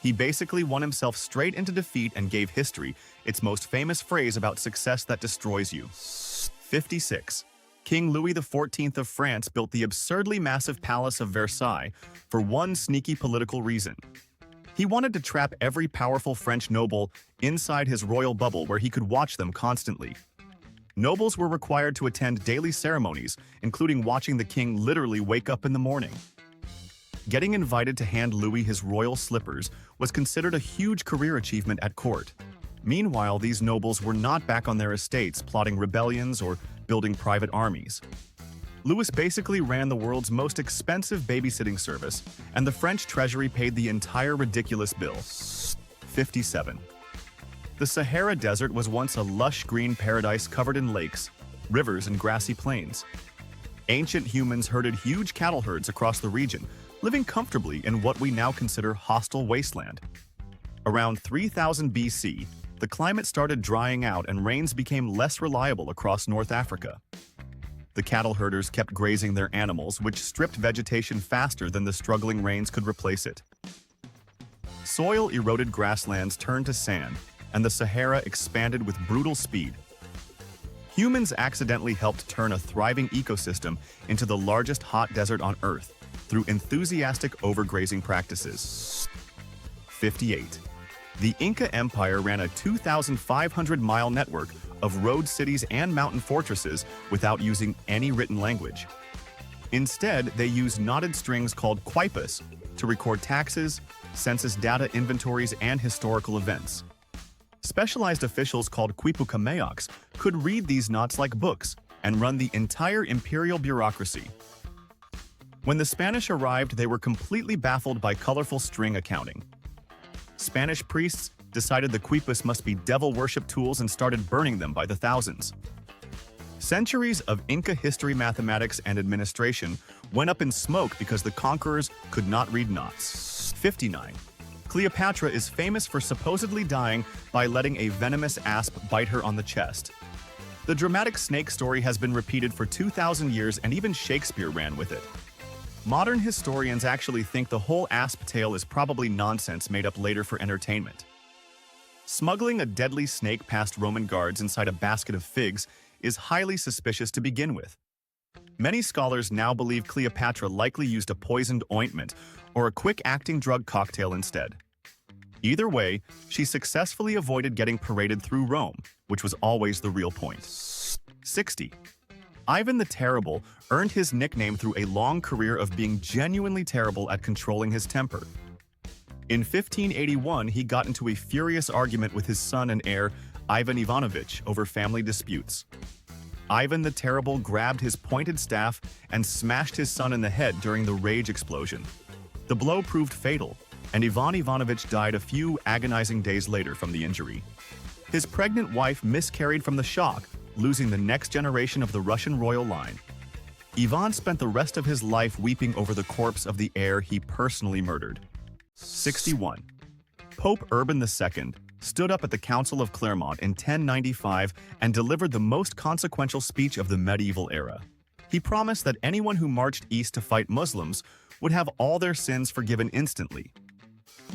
He basically won himself straight into defeat and gave history its most famous phrase about success that destroys you. 56. King Louis XIV of France built the absurdly massive Palace of Versailles for one sneaky political reason. He wanted to trap every powerful French noble inside his royal bubble where he could watch them constantly. Nobles were required to attend daily ceremonies, including watching the king literally wake up in the morning. Getting invited to hand Louis his royal slippers was considered a huge career achievement at court. Meanwhile, these nobles were not back on their estates plotting rebellions or building private armies. Louis basically ran the world's most expensive babysitting service, and the French treasury paid the entire ridiculous bill. 57. The Sahara Desert was once a lush green paradise covered in lakes, rivers, and grassy plains. Ancient humans herded huge cattle herds across the region, living comfortably in what we now consider hostile wasteland. Around 3000 BC, the climate started drying out and rains became less reliable across North Africa. The cattle herders kept grazing their animals, which stripped vegetation faster than the struggling rains could replace it. Soil-eroded grasslands turned to sand, and the Sahara expanded with brutal speed. Humans accidentally helped turn a thriving ecosystem into the largest hot desert on Earth through enthusiastic overgrazing practices. 58. The Inca Empire ran a 2,500-mile network of road cities and mountain fortresses without using any written language. Instead, they used knotted strings called quipus to record taxes, census data, inventories, and historical events. Specialized officials called quipucameocs could read these knots like books and run the entire imperial bureaucracy. When the Spanish arrived, they were completely baffled by colorful string accounting. Spanish priests decided the quipus must be devil worship tools and started burning them by the thousands. Centuries of Inca history, mathematics, and administration went up in smoke because the conquerors could not read knots. 59. Cleopatra is famous for supposedly dying by letting a venomous asp bite her on the chest. The dramatic snake story has been repeated for 2,000 years, and even Shakespeare ran with it. Modern historians actually think the whole asp tale is probably nonsense made up later for entertainment. Smuggling a deadly snake past Roman guards inside a basket of figs is highly suspicious to begin with. Many scholars now believe Cleopatra likely used a poisoned ointment or a quick-acting drug cocktail instead. Either way, she successfully avoided getting paraded through Rome, which was always the real point. 60. Ivan the Terrible earned his nickname through a long career of being genuinely terrible at controlling his temper. In 1581, he got into a furious argument with his son and heir, Ivan Ivanovich, over family disputes. Ivan the Terrible grabbed his pointed staff and smashed his son in the head during the rage explosion. The blow proved fatal, and Ivan Ivanovich died a few agonizing days later from the injury. His pregnant wife miscarried from the shock, losing the next generation of the Russian royal line. Ivan spent the rest of his life weeping over the corpse of the heir he personally murdered. 61. Pope Urban II stood up at the Council of Clermont in 1095 and delivered the most consequential speech of the medieval era. He promised that anyone who marched east to fight Muslims would have all their sins forgiven instantly.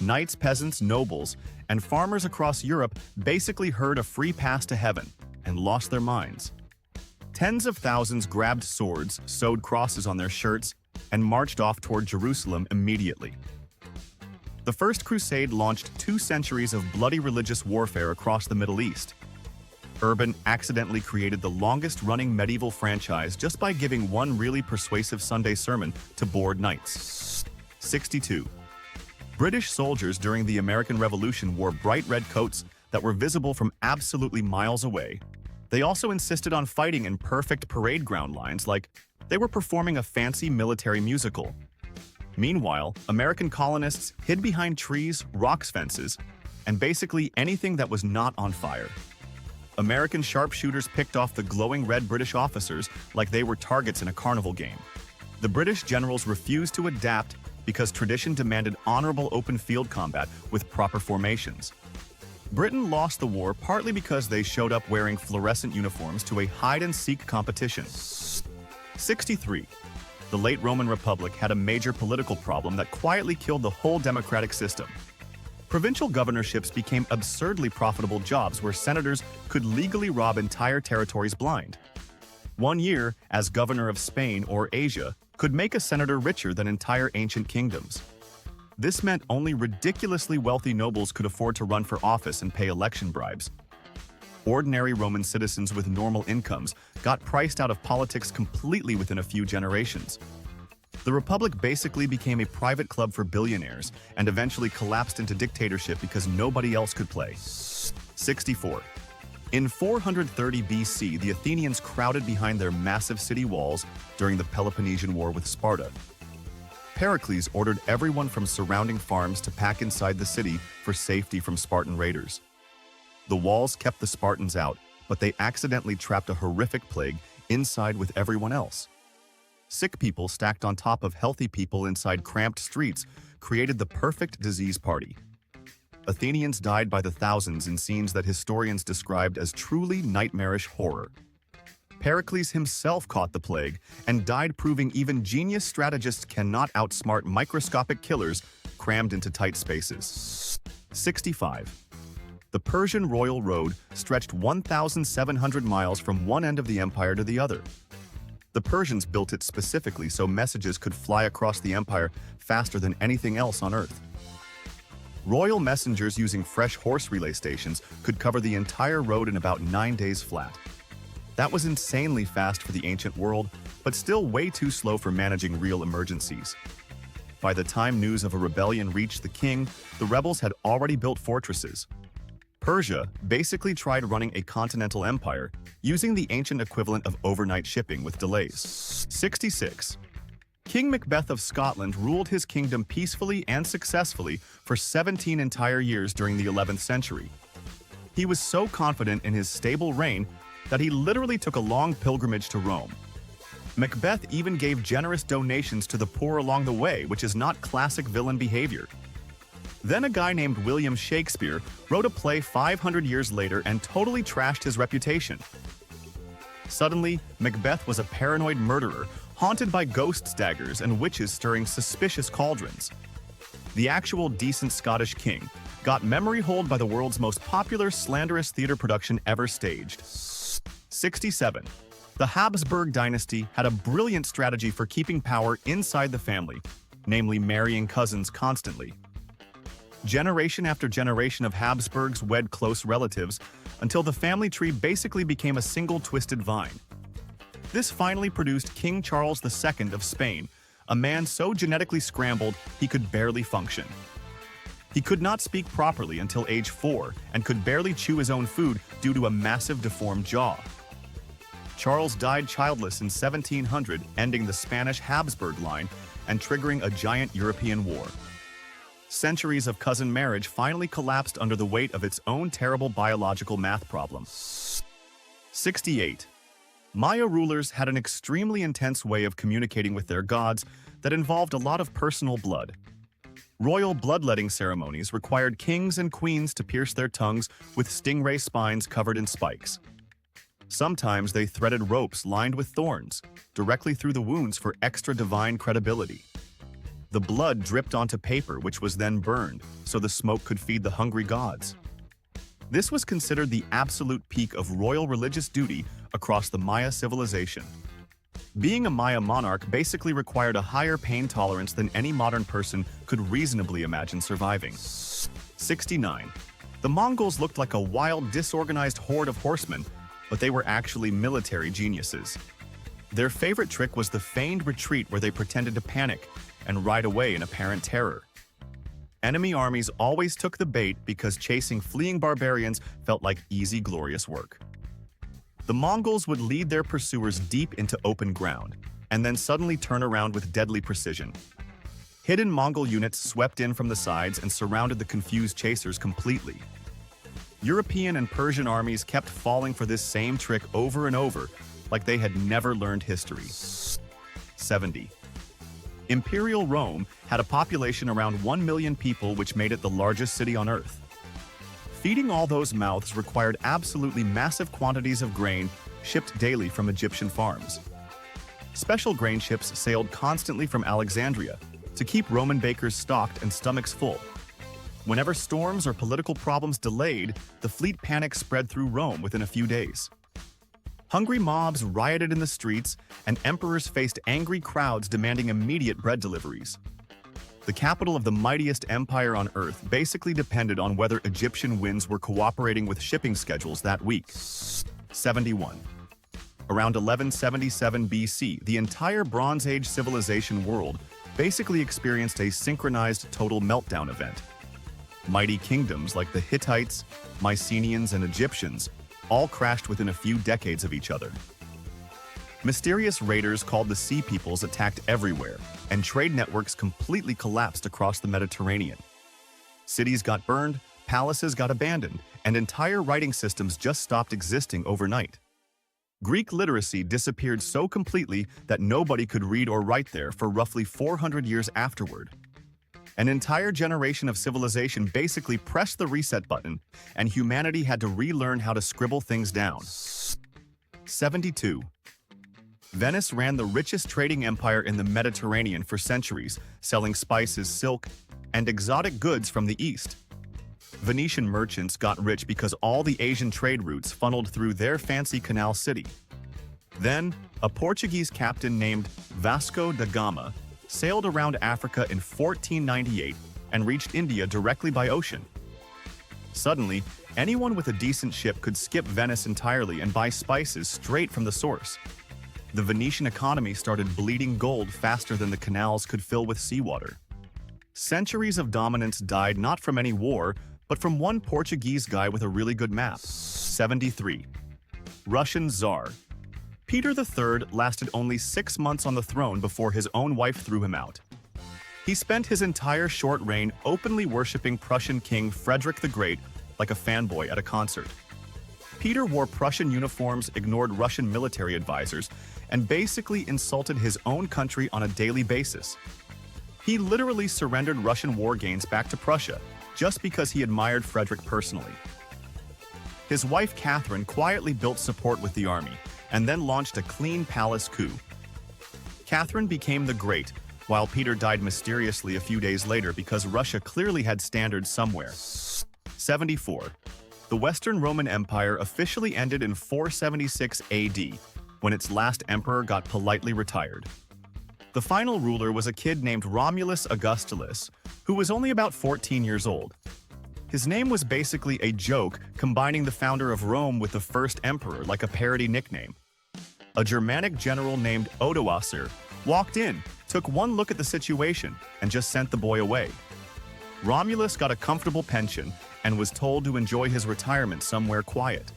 Knights, peasants, nobles, and farmers across Europe basically heard a free pass to heaven and lost their minds. Tens of thousands grabbed swords, sewed crosses on their shirts, and marched off toward Jerusalem immediately. The First Crusade launched 2 centuries of bloody religious warfare across the Middle East. Urban accidentally created the longest-running medieval franchise just by giving one really persuasive Sunday sermon to bored knights. 62. British soldiers during the American Revolution wore bright red coats that were visible from absolutely miles away. They also insisted on fighting in perfect parade ground lines like they were performing a fancy military musical. Meanwhile, American colonists hid behind trees, rocks fences, and basically anything that was not on fire. American sharpshooters picked off the glowing red British officers like they were targets in a carnival game. The British generals refused to adapt because tradition demanded honorable open field combat with proper formations. Britain lost the war partly because they showed up wearing fluorescent uniforms to a hide-and-seek competition. 63. The late Roman Republic had a major political problem that quietly killed the whole democratic system. Provincial governorships became absurdly profitable jobs where senators could legally rob entire territories blind. 1 year as governor of Spain or Asia could make a senator richer than entire ancient kingdoms. This meant only ridiculously wealthy nobles could afford to run for office and pay election bribes. Ordinary Roman citizens with normal incomes got priced out of politics completely within a few generations. The Republic basically became a private club for billionaires and eventually collapsed into dictatorship because nobody else could play. 64. In 430 BC, the Athenians crowded behind their massive city walls during the Peloponnesian War with Sparta. Pericles ordered everyone from surrounding farms to pack inside the city for safety from Spartan raiders. The walls kept the Spartans out, but they accidentally trapped a horrific plague inside with everyone else. Sick people stacked on top of healthy people inside cramped streets created the perfect disease party. Athenians died by the thousands in scenes that historians described as truly nightmarish horror. Pericles himself caught the plague and died, proving even genius strategists cannot outsmart microscopic killers crammed into tight spaces. 65. The Persian royal road stretched 1,700 miles from one end of the empire to the other. The Persians built it specifically so messages could fly across the empire faster than anything else on Earth. Royal messengers using fresh horse relay stations could cover the entire road in about 9 days flat. That was insanely fast for the ancient world, but still way too slow for managing real emergencies. By the time news of a rebellion reached the king, the rebels had already built fortresses. Persia basically tried running a continental empire using the ancient equivalent of overnight shipping with delays. 66. King Macbeth of Scotland ruled his kingdom peacefully and successfully for 17 entire years during the 11th century. He was so confident in his stable reign that he literally took a long pilgrimage to Rome. Macbeth even gave generous donations to the poor along the way, which is not classic villain behavior. Then a guy named William Shakespeare wrote a play 500 years later and totally trashed his reputation. Suddenly, Macbeth was a paranoid murderer, haunted by ghost daggers and witches stirring suspicious cauldrons. The actual decent Scottish king got memory hold by the world's most popular slanderous theater production ever staged. 67. The Habsburg dynasty had a brilliant strategy for keeping power inside the family, namely marrying cousins constantly. Generation after generation of Habsburgs wed close relatives until the family tree basically became a single twisted vine. This finally produced King Charles II of Spain, a man so genetically scrambled he could barely function. He could not speak properly until age 4 and could barely chew his own food due to a massive deformed jaw. Charles died childless in 1700, ending the Spanish Habsburg line and triggering a giant European war. Centuries of cousin marriage finally collapsed under the weight of its own terrible biological math problem. 68. Maya rulers had an extremely intense way of communicating with their gods that involved a lot of personal blood. Royal bloodletting ceremonies required kings and queens to pierce their tongues with stingray spines covered in spikes. Sometimes they threaded ropes lined with thorns directly through the wounds for extra divine credibility. The blood dripped onto paper, which was then burned, so the smoke could feed the hungry gods. This was considered the absolute peak of royal religious duty across the Maya civilization. Being a Maya monarch basically required a higher pain tolerance than any modern person could reasonably imagine surviving. 69. The Mongols looked like a wild, disorganized horde of horsemen, but they were actually military geniuses. Their favorite trick was the feigned retreat where they pretended to panic and ride away in apparent terror. Enemy armies always took the bait because chasing fleeing barbarians felt like easy, glorious work. The Mongols would lead their pursuers deep into open ground, and then suddenly turn around with deadly precision. Hidden Mongol units swept in from the sides and surrounded the confused chasers completely. European and Persian armies kept falling for this same trick over and over, like they had never learned history. 70. Imperial Rome had a population around 1 million people, which made it the largest city on Earth. Feeding all those mouths required absolutely massive quantities of grain shipped daily from Egyptian farms. Special grain ships sailed constantly from Alexandria to keep Roman bakers stocked and stomachs full. Whenever storms or political problems delayed, the fleet panic spread through Rome within a few days. Hungry mobs rioted in the streets, and emperors faced angry crowds demanding immediate bread deliveries. The capital of the mightiest empire on Earth basically depended on whether Egyptian winds were cooperating with shipping schedules that week. 71. Around 1177 BC, the entire Bronze Age civilization world basically experienced a synchronized total meltdown event. Mighty kingdoms like the Hittites, Mycenaeans, and Egyptians all crashed within a few decades of each other. Mysterious raiders called the Sea Peoples attacked everywhere, and trade networks completely collapsed across the Mediterranean. Cities got burned, palaces got abandoned, and entire writing systems just stopped existing overnight. Greek literacy disappeared so completely that nobody could read or write there for roughly 400 years afterward. An entire generation of civilization basically pressed the reset button, and humanity had to relearn how to scribble things down. 72. Venice ran the richest trading empire in the Mediterranean for centuries, selling spices, silk, and exotic goods from the east. Venetian merchants got rich because all the Asian trade routes funneled through their fancy canal city. Then, a Portuguese captain named Vasco da Gama sailed around Africa in 1498 and reached India directly by ocean. Suddenly, anyone with a decent ship could skip Venice entirely and buy spices straight from the source. The Venetian economy started bleeding gold faster than the canals could fill with seawater. Centuries of dominance died not from any war, but from one Portuguese guy with a really good map. 73. Russian Tsar. Peter III lasted only 6 months on the throne before his own wife threw him out. He spent his entire short reign openly worshipping Prussian King Frederick the Great like a fanboy at a concert. Peter wore Prussian uniforms, ignored Russian military advisors, and basically insulted his own country on a daily basis. He literally surrendered Russian war gains back to Prussia just because he admired Frederick personally. His wife Catherine quietly built support with the army and then launched a clean palace coup. Catherine became the Great, while Peter died mysteriously a few days later because Russia clearly had standards somewhere. 74. The Western Roman Empire officially ended in 476 AD, when its last emperor got politely retired. The final ruler was a kid named Romulus Augustulus, who was only about 14 years old. His name was basically a joke, combining the founder of Rome with the first emperor like a parody nickname. A Germanic general named Odoacer walked in, took one look at the situation, and just sent the boy away. Romulus got a comfortable pension and was told to enjoy his retirement somewhere quiet.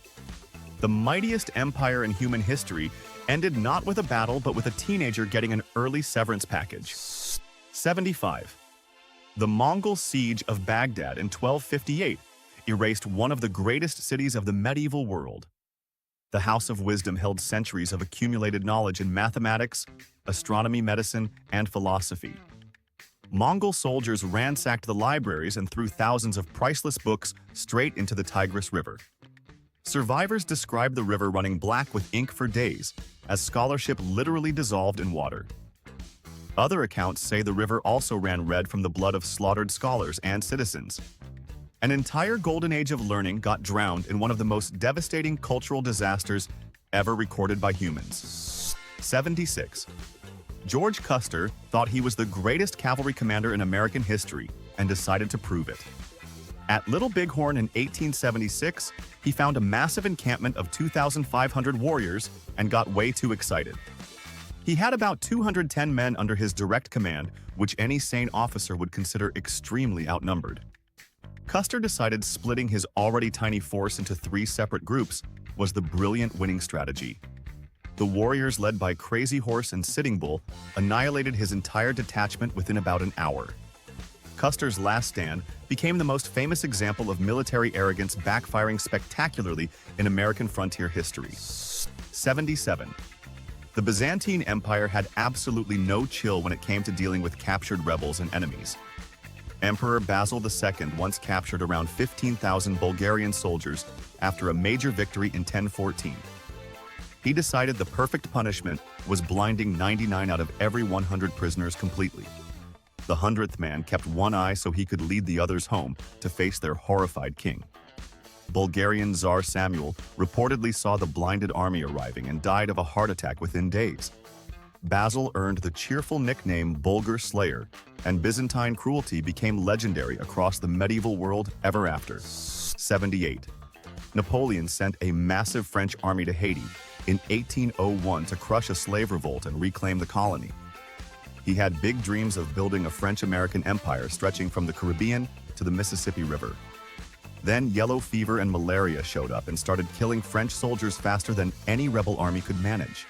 The mightiest empire in human history ended not with a battle but with a teenager getting an early severance package. 75. The Mongol siege of Baghdad in 1258 erased one of the greatest cities of the medieval world. The House of Wisdom held centuries of accumulated knowledge in mathematics, astronomy, medicine, and philosophy. Mongol soldiers ransacked the libraries and threw thousands of priceless books straight into the Tigris River. Survivors described the river running black with ink for days, as scholarship literally dissolved in water. Other accounts say the river also ran red from the blood of slaughtered scholars and citizens. An entire golden age of learning got drowned in one of the most devastating cultural disasters ever recorded by humans. 76. George Custer thought he was the greatest cavalry commander in American history and decided to prove it. At Little Bighorn in 1876, he found a massive encampment of 2,500 warriors and got way too excited. He had about 210 men under his direct command, which any sane officer would consider extremely outnumbered. Custer decided splitting his already tiny force into 3 separate groups was the brilliant winning strategy. The warriors, led by Crazy Horse and Sitting Bull, annihilated his entire detachment within about an hour. Custer's last stand became the most famous example of military arrogance backfiring spectacularly in American frontier history. 77. The Byzantine Empire had absolutely no chill when it came to dealing with captured rebels and enemies. Emperor Basil II once captured around 15,000 Bulgarian soldiers after a major victory in 1014. He decided the perfect punishment was blinding 99 out of every 100 prisoners completely. The 100th man kept one eye so he could lead the others home to face their horrified king. Bulgarian Tsar Samuel reportedly saw the blinded army arriving and died of a heart attack within days. Basil earned the cheerful nickname Bulgar Slayer, and Byzantine cruelty became legendary across the medieval world ever after. 78. Napoleon sent a massive French army to Haiti in 1801 to crush a slave revolt and reclaim the colony. He had big dreams of building a French-American empire stretching from the Caribbean to the Mississippi River. Then yellow fever and malaria showed up and started killing French soldiers faster than any rebel army could manage.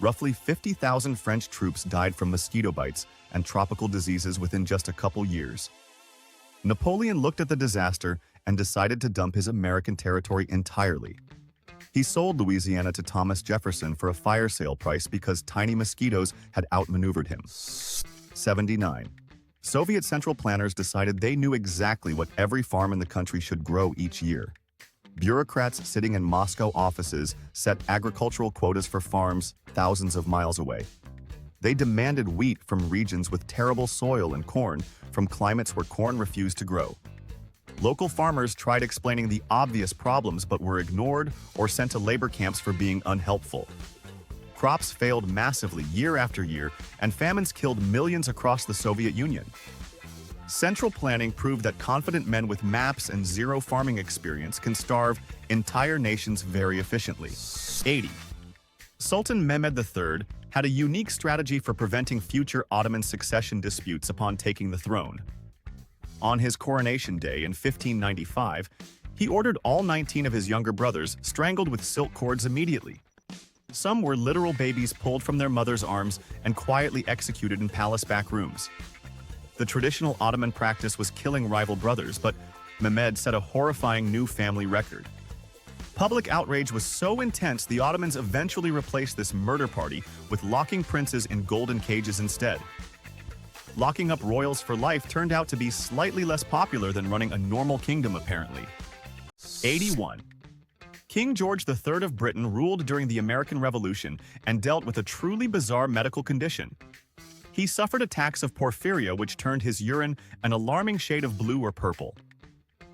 Roughly 50,000 French troops died from mosquito bites and tropical diseases within just a couple years. Napoleon looked at the disaster and decided to dump his American territory entirely. He sold Louisiana to Thomas Jefferson for a fire sale price because tiny mosquitoes had outmaneuvered him. 79. Soviet central planners decided they knew exactly what every farm in the country should grow each year. Bureaucrats sitting in Moscow offices set agricultural quotas for farms thousands of miles away. They demanded wheat from regions with terrible soil and corn from climates where corn refused to grow. Local farmers tried explaining the obvious problems but were ignored or sent to labor camps for being unhelpful. Crops failed massively year after year, and famines killed millions across the Soviet Union. Central planning proved that confident men with maps and zero farming experience can starve entire nations very efficiently. 80. Sultan Mehmed III had a unique strategy for preventing future Ottoman succession disputes upon taking the throne. On his coronation day in 1595, he ordered all 19 of his younger brothers strangled with silk cords immediately. Some were literal babies pulled from their mother's arms and quietly executed in palace back rooms. The traditional Ottoman practice was killing rival brothers, but Mehmed set a horrifying new family record. Public outrage was so intense the Ottomans eventually replaced this murder party with locking princes in golden cages instead. Locking up royals for life turned out to be slightly less popular than running a normal kingdom, apparently. 81. King George III of Britain ruled during the American Revolution and dealt with a truly bizarre medical condition. He suffered attacks of porphyria, which turned his urine an alarming shade of blue or purple.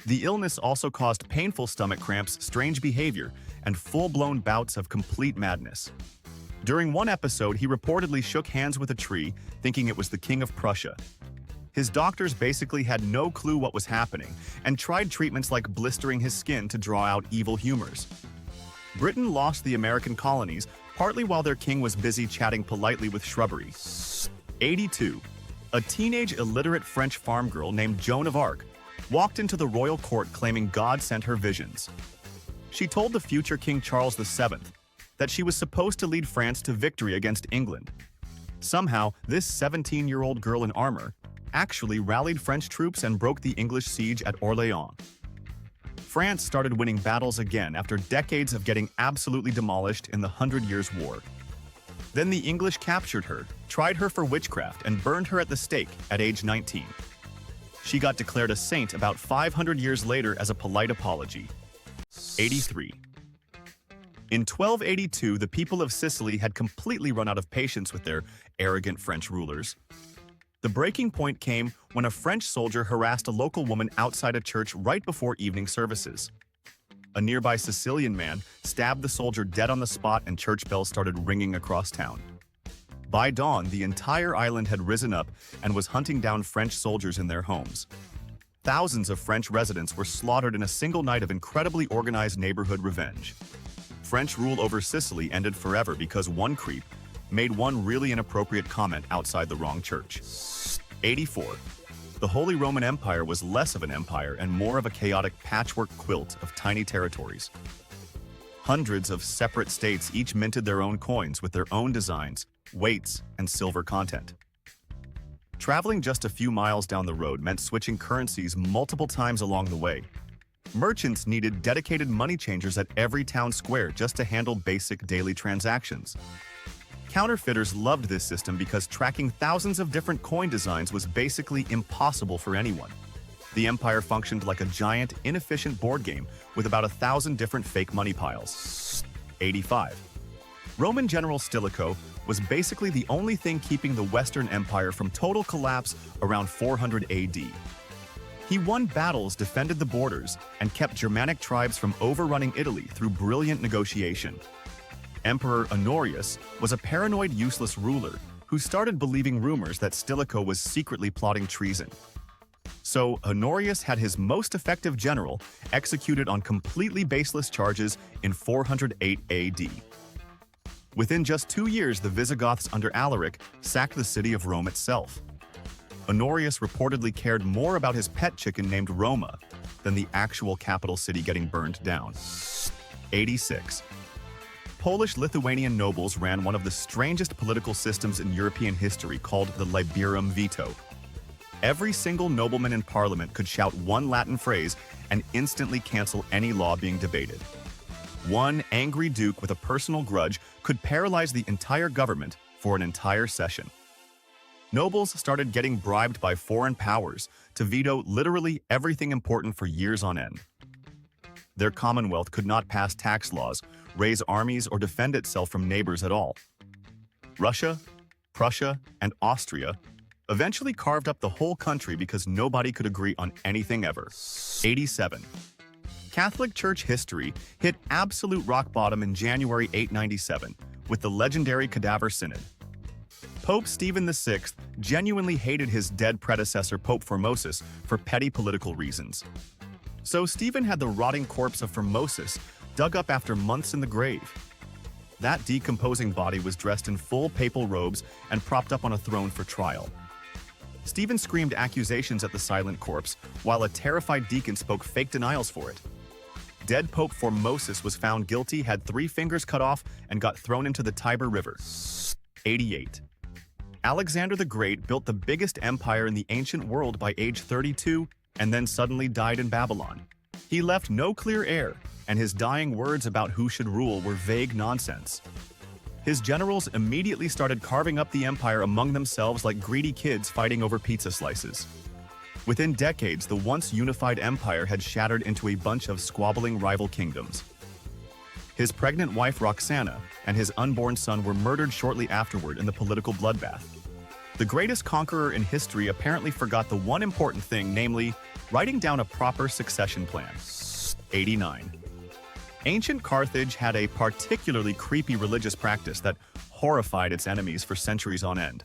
The illness also caused painful stomach cramps, strange behavior, and full-blown bouts of complete madness. During one episode, he reportedly shook hands with a tree, thinking it was the King of Prussia. His doctors basically had no clue what was happening and tried treatments like blistering his skin to draw out evil humors. Britain lost the American colonies, partly while their king was busy chatting politely with shrubbery. 82. A teenage illiterate French farm girl named Joan of Arc walked into the royal court claiming God sent her visions. She told the future King Charles VII that she was supposed to lead France to victory against England. Somehow, this 17-year-old girl in armor actually rallied French troops and broke the English siege at Orléans. France started winning battles again after decades of getting absolutely demolished in the 100 Years' War. Then the English captured her, tried her for witchcraft, and burned her at the stake at age 19. She got declared a saint about 500 years later as a polite apology. 83. In 1282, the people of Sicily had completely run out of patience with their arrogant French rulers. The breaking point came when a French soldier harassed a local woman outside a church right before evening services. A nearby Sicilian man stabbed the soldier dead on the spot, and church bells started ringing across town. By dawn, the entire island had risen up and was hunting down French soldiers in their homes. Thousands of French residents were slaughtered in a single night of incredibly organized neighborhood revenge. French rule over Sicily ended forever because one creep made one really inappropriate comment outside the wrong church. 84. The Holy Roman Empire was less of an empire and more of a chaotic patchwork quilt of tiny territories. Hundreds of separate states each minted their own coins with their own designs, weights, and silver content. Traveling just a few miles down the road meant switching currencies multiple times along the way. Merchants needed dedicated money changers at every town square just to handle basic daily transactions. Counterfeiters loved this system because tracking thousands of different coin designs was basically impossible for anyone. The empire functioned like a giant, inefficient board game with about 1,000 different fake money piles. 85. Roman General Stilicho was basically the only thing keeping the Western Empire from total collapse around 400 AD. He won battles, defended the borders, and kept Germanic tribes from overrunning Italy through brilliant negotiation. Emperor Honorius was a paranoid, useless ruler who started believing rumors that Stilicho was secretly plotting treason. So Honorius had his most effective general executed on completely baseless charges in 408 AD. Within just 2 years, the Visigoths under Alaric sacked the city of Rome itself. Honorius reportedly cared more about his pet chicken named Roma than the actual capital city getting burned down. 86. Polish-Lithuanian nobles ran one of the strangest political systems in European history called the Liberum Veto. Every single nobleman in parliament could shout one Latin phrase and instantly cancel any law being debated. One angry duke with a personal grudge could paralyze the entire government for an entire session. Nobles started getting bribed by foreign powers to veto literally everything important for years on end. Their commonwealth could not pass tax laws, raise armies, or defend itself from neighbors at all. Russia, Prussia, and Austria eventually carved up the whole country because nobody could agree on anything ever. 87. Catholic Church history hit absolute rock bottom in January 897 with the legendary Cadaver Synod. Pope Stephen VI genuinely hated his dead predecessor Pope Formosus for petty political reasons. So Stephen had the rotting corpse of Formosus dug up after months in the grave. That decomposing body was dressed in full papal robes and propped up on a throne for trial. Stephen screamed accusations at the silent corpse, while a terrified deacon spoke fake denials for it. Dead Pope Formosus was found guilty, had 3 fingers cut off, and got thrown into the Tiber River. 88. Alexander the Great built the biggest empire in the ancient world by age 32 and then suddenly died in Babylon. He left no clear heir, and his dying words about who should rule were vague nonsense. His generals immediately started carving up the empire among themselves like greedy kids fighting over pizza slices. Within decades, the once unified empire had shattered into a bunch of squabbling rival kingdoms. His pregnant wife Roxana and his unborn son were murdered shortly afterward in the political bloodbath. The greatest conqueror in history apparently forgot the one important thing, namely, writing down a proper succession plan. 89. Ancient Carthage had a particularly creepy religious practice that horrified its enemies for centuries on end.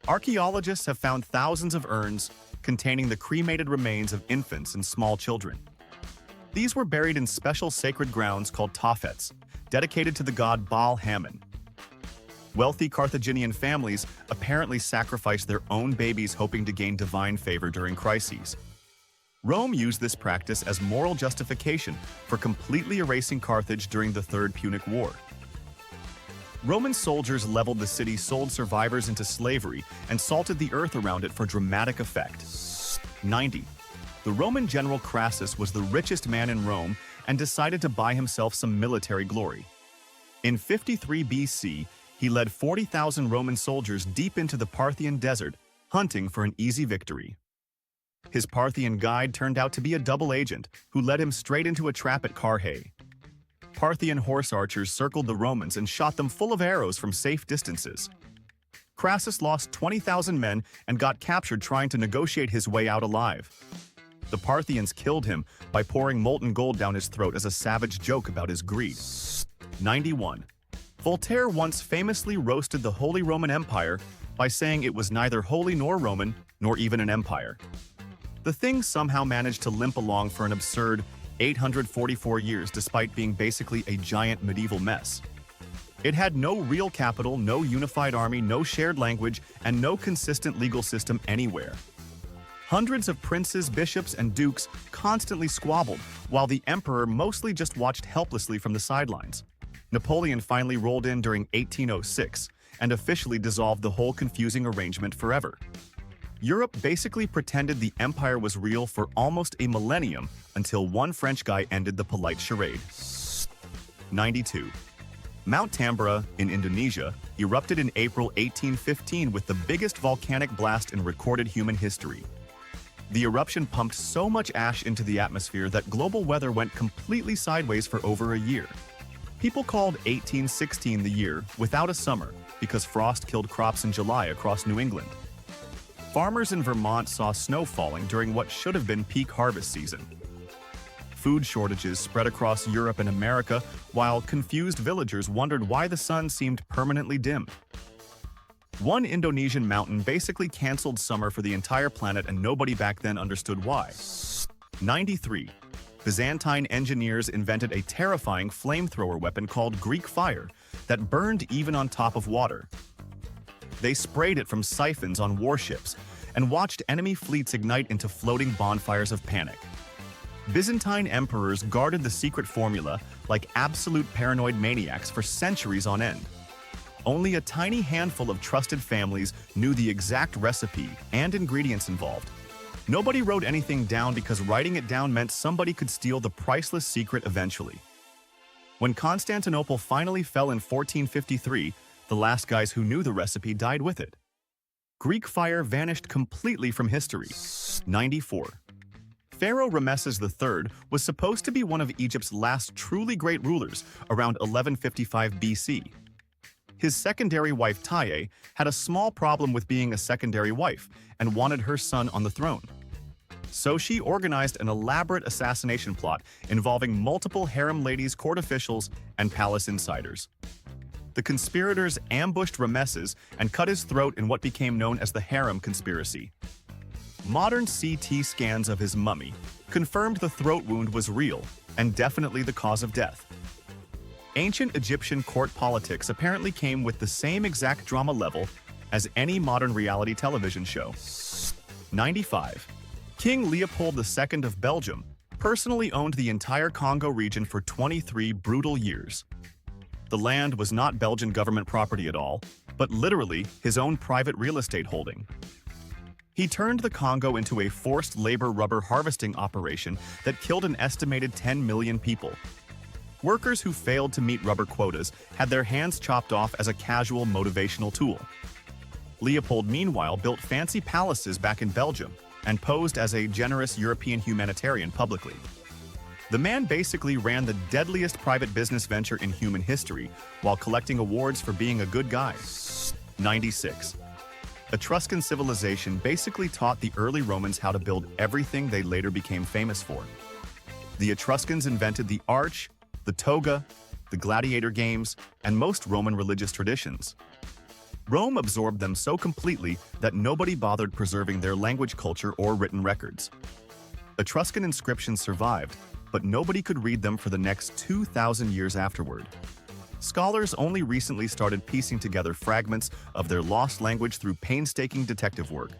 Archaeologists have found thousands of urns containing the cremated remains of infants and small children. These were buried in special sacred grounds called taphets, dedicated to the god Baal Hammon. Wealthy Carthaginian families apparently sacrificed their own babies hoping to gain divine favor during crises. Rome used this practice as moral justification for completely erasing Carthage during the Third Punic War. Roman soldiers leveled the city, sold survivors into slavery, and salted the earth around it for dramatic effect. 90. The Roman general Crassus was the richest man in Rome and decided to buy himself some military glory. In 53 BC, he led 40,000 Roman soldiers deep into the Parthian desert, hunting for an easy victory. His Parthian guide turned out to be a double agent who led him straight into a trap at Carrhae. Parthian horse archers circled the Romans and shot them full of arrows from safe distances. Crassus lost 20,000 men and got captured trying to negotiate his way out alive. The Parthians killed him by pouring molten gold down his throat as a savage joke about his greed. 91. Voltaire once famously roasted the Holy Roman Empire by saying it was neither holy nor Roman, nor even an empire. The thing somehow managed to limp along for an absurd 844 years despite being basically a giant medieval mess. It had no real capital, no unified army, no shared language, and no consistent legal system anywhere. Hundreds of princes, bishops, and dukes constantly squabbled, while the emperor mostly just watched helplessly from the sidelines. Napoleon finally rolled in during 1806 and officially dissolved the whole confusing arrangement forever. Europe basically pretended the empire was real for almost a millennium until one French guy ended the polite charade. 92. Mount Tambora, in Indonesia, erupted in April 1815 with the biggest volcanic blast in recorded human history. The eruption pumped so much ash into the atmosphere that global weather went completely sideways for over a year. People called 1816 the year without a summer because frost killed crops in July across New England. Farmers in Vermont saw snow falling during what should have been peak harvest season. Food shortages spread across Europe and America, while confused villagers wondered why the sun seemed permanently dim. One Indonesian mountain basically canceled summer for the entire planet, and nobody back then understood why. 93. Byzantine engineers invented a terrifying flamethrower weapon called Greek fire that burned even on top of water. They sprayed it from siphons on warships and watched enemy fleets ignite into floating bonfires of panic. Byzantine emperors guarded the secret formula like absolute paranoid maniacs for centuries on end. Only a tiny handful of trusted families knew the exact recipe and ingredients involved. Nobody wrote anything down because writing it down meant somebody could steal the priceless secret eventually. When Constantinople finally fell in 1453, the last guys who knew the recipe died with it. Greek fire vanished completely from history. 94. Pharaoh Ramesses III was supposed to be one of Egypt's last truly great rulers around 1155 BC. His secondary wife Taye had a small problem with being a secondary wife and wanted her son on the throne. So she organized an elaborate assassination plot involving multiple harem ladies, court officials, and palace insiders. The conspirators ambushed Ramesses and cut his throat in what became known as the harem conspiracy. Modern CT scans of his mummy confirmed the throat wound was real and definitely the cause of death. Ancient Egyptian court politics apparently came with the same exact drama level as any modern reality television show. 95. King Leopold II of Belgium personally owned the entire Congo region for 23 brutal years. The land was not Belgian government property at all, but literally his own private real estate holding. He turned the Congo into a forced labor rubber harvesting operation that killed an estimated 10 million people. Workers who failed to meet rubber quotas had their hands chopped off as a casual motivational tool. Leopold, meanwhile, built fancy palaces back in Belgium and posed as a generous European humanitarian publicly. The man basically ran the deadliest private business venture in human history while collecting awards for being a good guy. 96. Etruscan civilization basically taught the early Romans how to build everything they later became famous for. The Etruscans invented the arch, the toga, the gladiator games, and most Roman religious traditions. Rome absorbed them so completely that nobody bothered preserving their language, culture, or written records. Etruscan inscriptions survived, but nobody could read them for the next 2,000 years afterward. Scholars only recently started piecing together fragments of their lost language through painstaking detective work.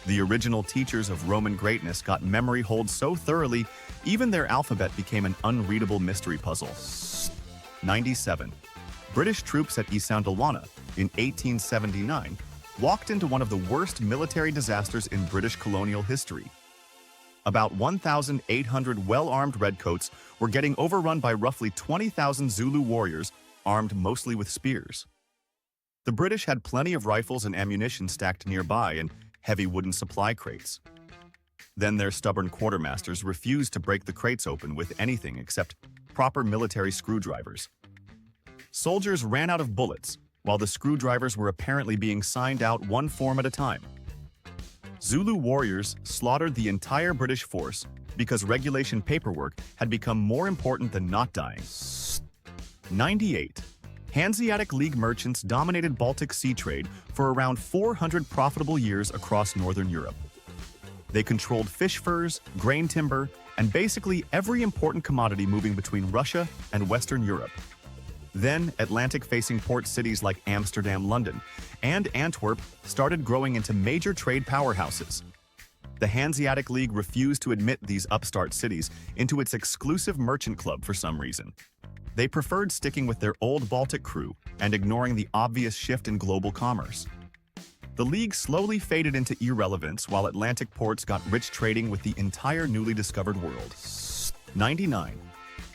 The original teachers of Roman greatness got memory hold so thoroughly, even their alphabet became an unreadable mystery puzzle. 97. British troops at Isandlwana in 1879 walked into one of the worst military disasters in British colonial history. About 1,800 well-armed redcoats were getting overrun by roughly 20,000 Zulu warriors armed mostly with spears. The British had plenty of rifles and ammunition stacked nearby in heavy wooden supply crates. Then their stubborn quartermasters refused to break the crates open with anything except proper military screwdrivers. Soldiers ran out of bullets, while the screwdrivers were apparently being signed out one form at a time. Zulu warriors slaughtered the entire British force because regulation paperwork had become more important than not dying. 98. Hanseatic League merchants dominated Baltic Sea trade for around 400 profitable years across Northern Europe. They controlled fish furs, grain timber, and basically every important commodity moving between Russia and Western Europe. Then, Atlantic-facing port cities like Amsterdam, London, and Antwerp started growing into major trade powerhouses. The Hanseatic League refused to admit these upstart cities into its exclusive merchant club for some reason. They preferred sticking with their old Baltic crew and ignoring the obvious shift in global commerce. The League slowly faded into irrelevance while Atlantic ports got rich trading with the entire newly discovered world. 99.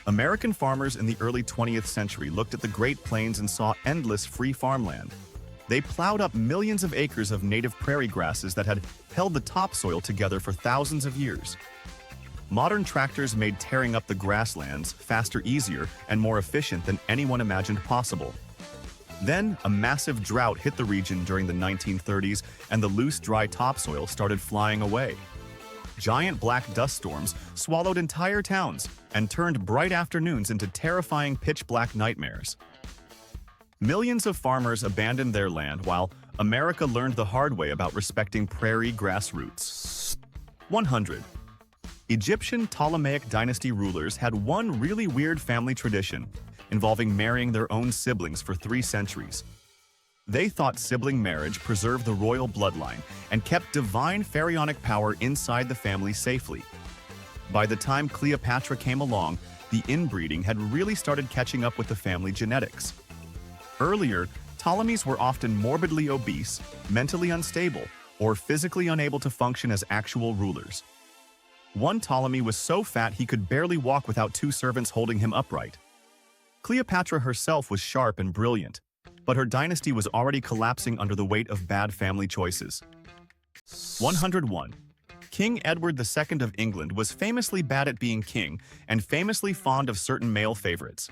American farmers in the early 20th century looked at the Great Plains and saw endless free farmland. They plowed up millions of acres of native prairie grasses that had held the topsoil together for thousands of years. Modern tractors made tearing up the grasslands faster, easier, and more efficient than anyone imagined possible. Then, a massive drought hit the region during the 1930s, and the loose, dry topsoil started flying away. Giant black dust storms swallowed entire towns and turned bright afternoons into terrifying pitch-black nightmares. Millions of farmers abandoned their land while America learned the hard way about respecting prairie grass roots. 100. Egyptian Ptolemaic dynasty rulers had one really weird family tradition involving marrying their own siblings for 3 centuries. They thought sibling marriage preserved the royal bloodline and kept divine pharaonic power inside the family safely. By the time Cleopatra came along, the inbreeding had really started catching up with the family genetics. Earlier, Ptolemies were often morbidly obese, mentally unstable, or physically unable to function as actual rulers. One Ptolemy was so fat he could barely walk without 2 servants holding him upright. Cleopatra herself was sharp and brilliant, but her dynasty was already collapsing under the weight of bad family choices. 101. King Edward II of England was famously bad at being king and famously fond of certain male favorites.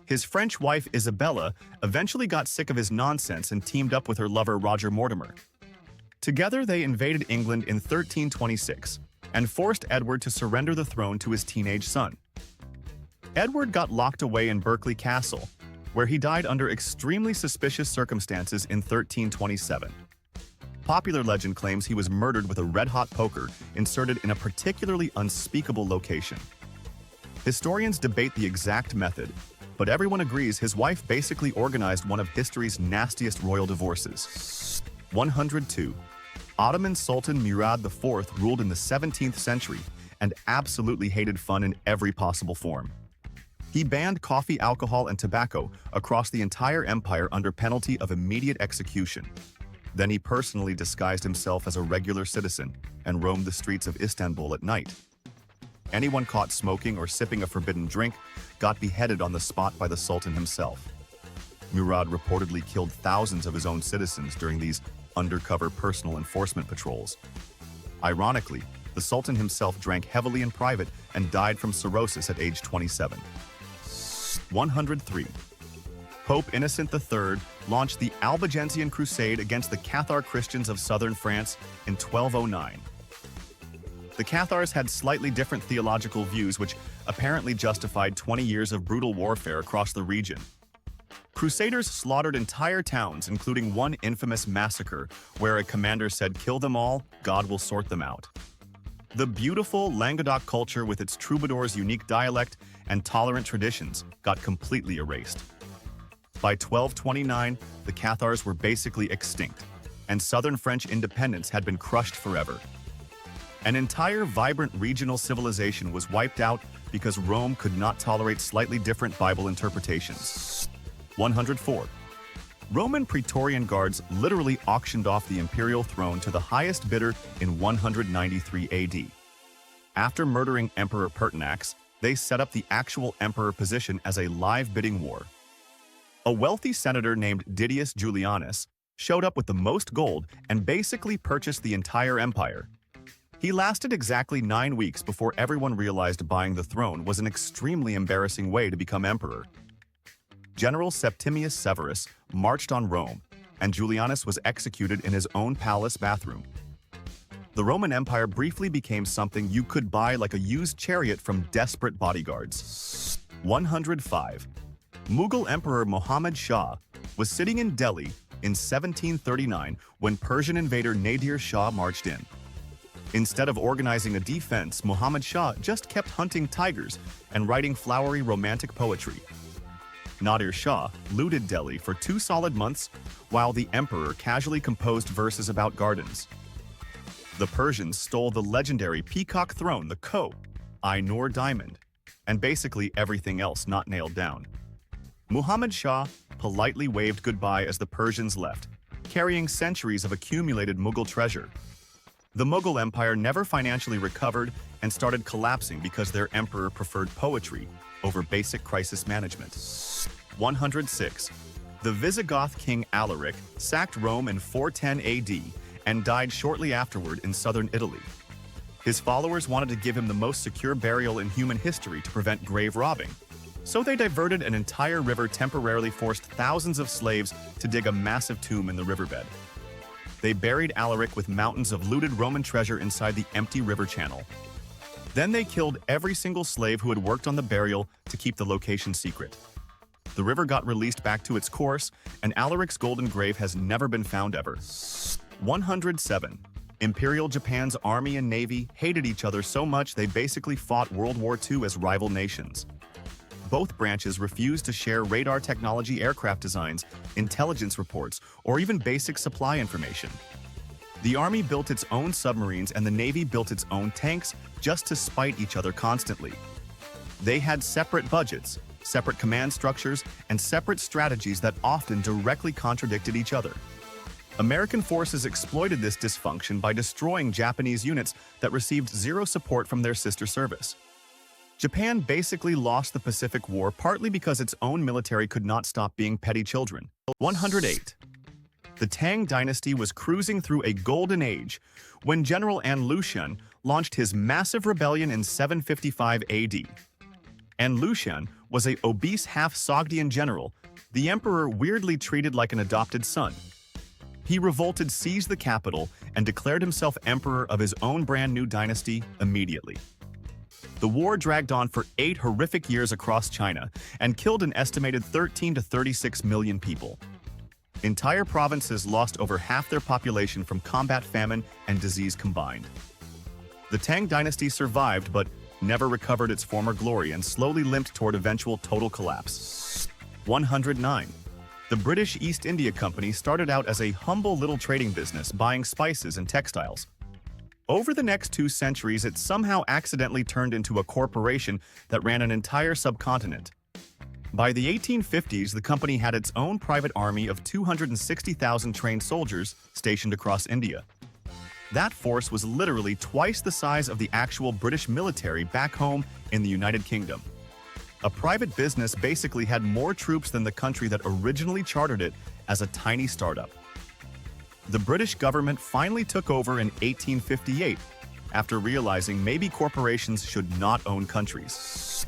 His French wife Isabella eventually got sick of his nonsense and teamed up with her lover Roger Mortimer. Together they invaded England in 1326 and forced Edward to surrender the throne to his teenage son. Edward got locked away in Berkeley Castle, where he died under extremely suspicious circumstances in 1327. Popular legend claims he was murdered with a red-hot poker inserted in a particularly unspeakable location. Historians debate the exact method, but everyone agrees his wife basically organized one of history's nastiest royal divorces. 102. Ottoman Sultan Murad IV ruled in the 17th century and absolutely hated fun in every possible form. He banned coffee, alcohol, and tobacco across the entire empire under penalty of immediate execution. Then he personally disguised himself as a regular citizen and roamed the streets of Istanbul at night. Anyone caught smoking or sipping a forbidden drink got beheaded on the spot by the Sultan himself. Murad reportedly killed thousands of his own citizens during these undercover personal enforcement patrols. Ironically, the Sultan himself drank heavily in private and died from cirrhosis at age 27. 103. Pope Innocent III launched the Albigensian Crusade against the Cathar Christians of southern France in 1209. The Cathars had slightly different theological views which apparently justified 20 years of brutal warfare across the region. Crusaders slaughtered entire towns, including one infamous massacre where a commander said, "Kill them all, God will sort them out." The beautiful Languedoc culture with its troubadours' unique dialect and tolerant traditions got completely erased. By 1229, the Cathars were basically extinct, and southern French independence had been crushed forever. An entire vibrant regional civilization was wiped out because Rome could not tolerate slightly different Bible interpretations. 104. Roman Praetorian guards literally auctioned off the imperial throne to the highest bidder in 193 AD. After murdering Emperor Pertinax, they set up the actual emperor position as a live bidding war. A wealthy senator named Didius Julianus showed up with the most gold and basically purchased the entire empire. He lasted exactly 9 weeks before everyone realized buying the throne was an extremely embarrassing way to become emperor. General Septimius Severus marched on Rome, and Julianus was executed in his own palace bathroom. The Roman Empire briefly became something you could buy like a used chariot from desperate bodyguards. 105. Mughal Emperor Muhammad Shah was sitting in Delhi in 1739 when Persian invader Nadir Shah marched in. Instead of organizing a defense, Muhammad Shah just kept hunting tigers and writing flowery romantic poetry. Nadir Shah looted Delhi for 2 solid months, while the emperor casually composed verses about gardens. The Persians stole the legendary peacock throne, the Koh-i-Noor diamond, and basically everything else not nailed down. Muhammad Shah politely waved goodbye as the Persians left, carrying centuries of accumulated Mughal treasure. The Mughal Empire never financially recovered and started collapsing because their emperor preferred poetry over basic crisis management. 106. The Visigoth king Alaric sacked Rome in 410 AD and died shortly afterward in southern Italy. His followers wanted to give him the most secure burial in human history to prevent grave robbing. So they diverted an entire river, temporarily forced thousands of slaves to dig a massive tomb in the riverbed. They buried Alaric with mountains of looted Roman treasure inside the empty river channel. Then they killed every single slave who had worked on the burial to keep the location secret. The river got released back to its course, and Alaric's golden grave has never been found ever. 107. Imperial Japan's army and navy hated each other so much they basically fought World War II as rival nations. Both branches refused to share radar technology, aircraft designs, intelligence reports, or even basic supply information. The army built its own submarines and the navy built its own tanks just to spite each other constantly. They had separate budgets, separate command structures, and separate strategies that often directly contradicted each other. American forces exploited this dysfunction by destroying Japanese units that received zero support from their sister service. Japan basically lost the Pacific War partly because its own military could not stop being petty children. 108. The Tang dynasty was cruising through a golden age when General An Lushan launched his massive rebellion in 755 AD. An Lushan was an obese half-Sogdian general the emperor weirdly treated like an adopted son. He revolted, seized the capital, and declared himself emperor of his own brand new dynasty immediately. The war dragged on for 8 horrific years across China and killed an estimated 13 to 36 million people. Entire provinces lost over half their population from combat, famine, and disease combined. The Tang dynasty survived but never recovered its former glory and slowly limped toward eventual total collapse. 109. The British East India Company started out as a humble little trading business buying spices and textiles. Over the next 2 centuries, it somehow accidentally turned into a corporation that ran an entire subcontinent. By the 1850s, the company had its own private army of 260,000 trained soldiers stationed across India. That force was literally twice the size of the actual British military back home in the United Kingdom. A private business basically had more troops than the country that originally chartered it as a tiny startup. The British government finally took over in 1858 after realizing maybe corporations should not own countries.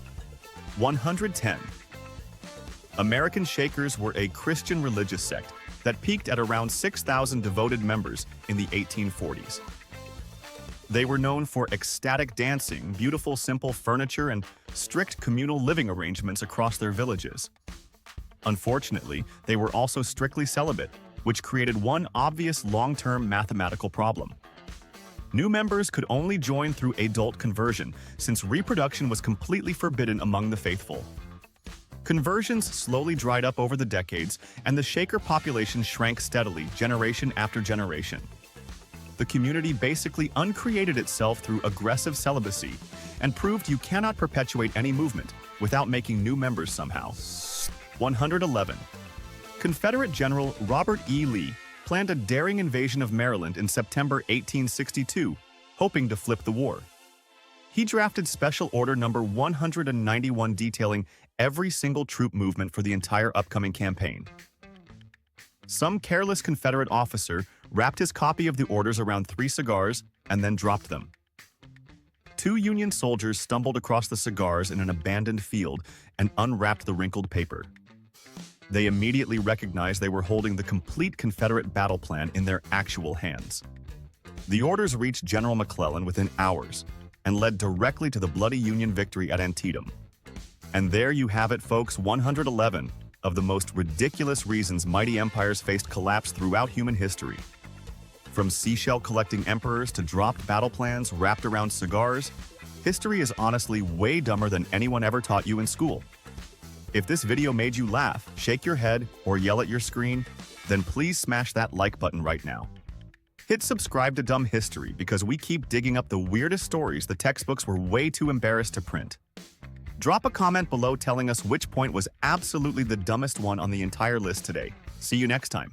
110. American Shakers were a Christian religious sect that peaked at around 6,000 devoted members in the 1840s. They were known for ecstatic dancing, beautiful simple furniture, and strict communal living arrangements across their villages. Unfortunately, they were also strictly celibate, which created one obvious long-term mathematical problem. New members could only join through adult conversion, since reproduction was completely forbidden among the faithful. Conversions slowly dried up over the decades, and the Shaker population shrank steadily, generation after generation. The community basically uncreated itself through aggressive celibacy and proved you cannot perpetuate any movement without making new members somehow. 111. Confederate General Robert E. Lee planned a daring invasion of Maryland in September 1862, hoping to flip the war. He drafted Special Order Number 191 detailing every single troop movement for the entire upcoming campaign. Some careless Confederate officer wrapped his copy of the orders around 3 cigars and then dropped them. 2 Union soldiers stumbled across the cigars in an abandoned field and unwrapped the wrinkled paper. They immediately recognized they were holding the complete Confederate battle plan in their actual hands. The orders reached General McClellan within hours and led directly to the bloody Union victory at Antietam. And there you have it, folks, 111 of the most ridiculous reasons mighty empires faced collapse throughout human history. From seashell-collecting emperors to dropped battle plans wrapped around cigars, history is honestly way dumber than anyone ever taught you in school. If this video made you laugh, shake your head, or yell at your screen, then please smash that like button right now. Hit subscribe to Dumb History because we keep digging up the weirdest stories the textbooks were way too embarrassed to print. Drop a comment below telling us which point was absolutely the dumbest one on the entire list today. See you next time.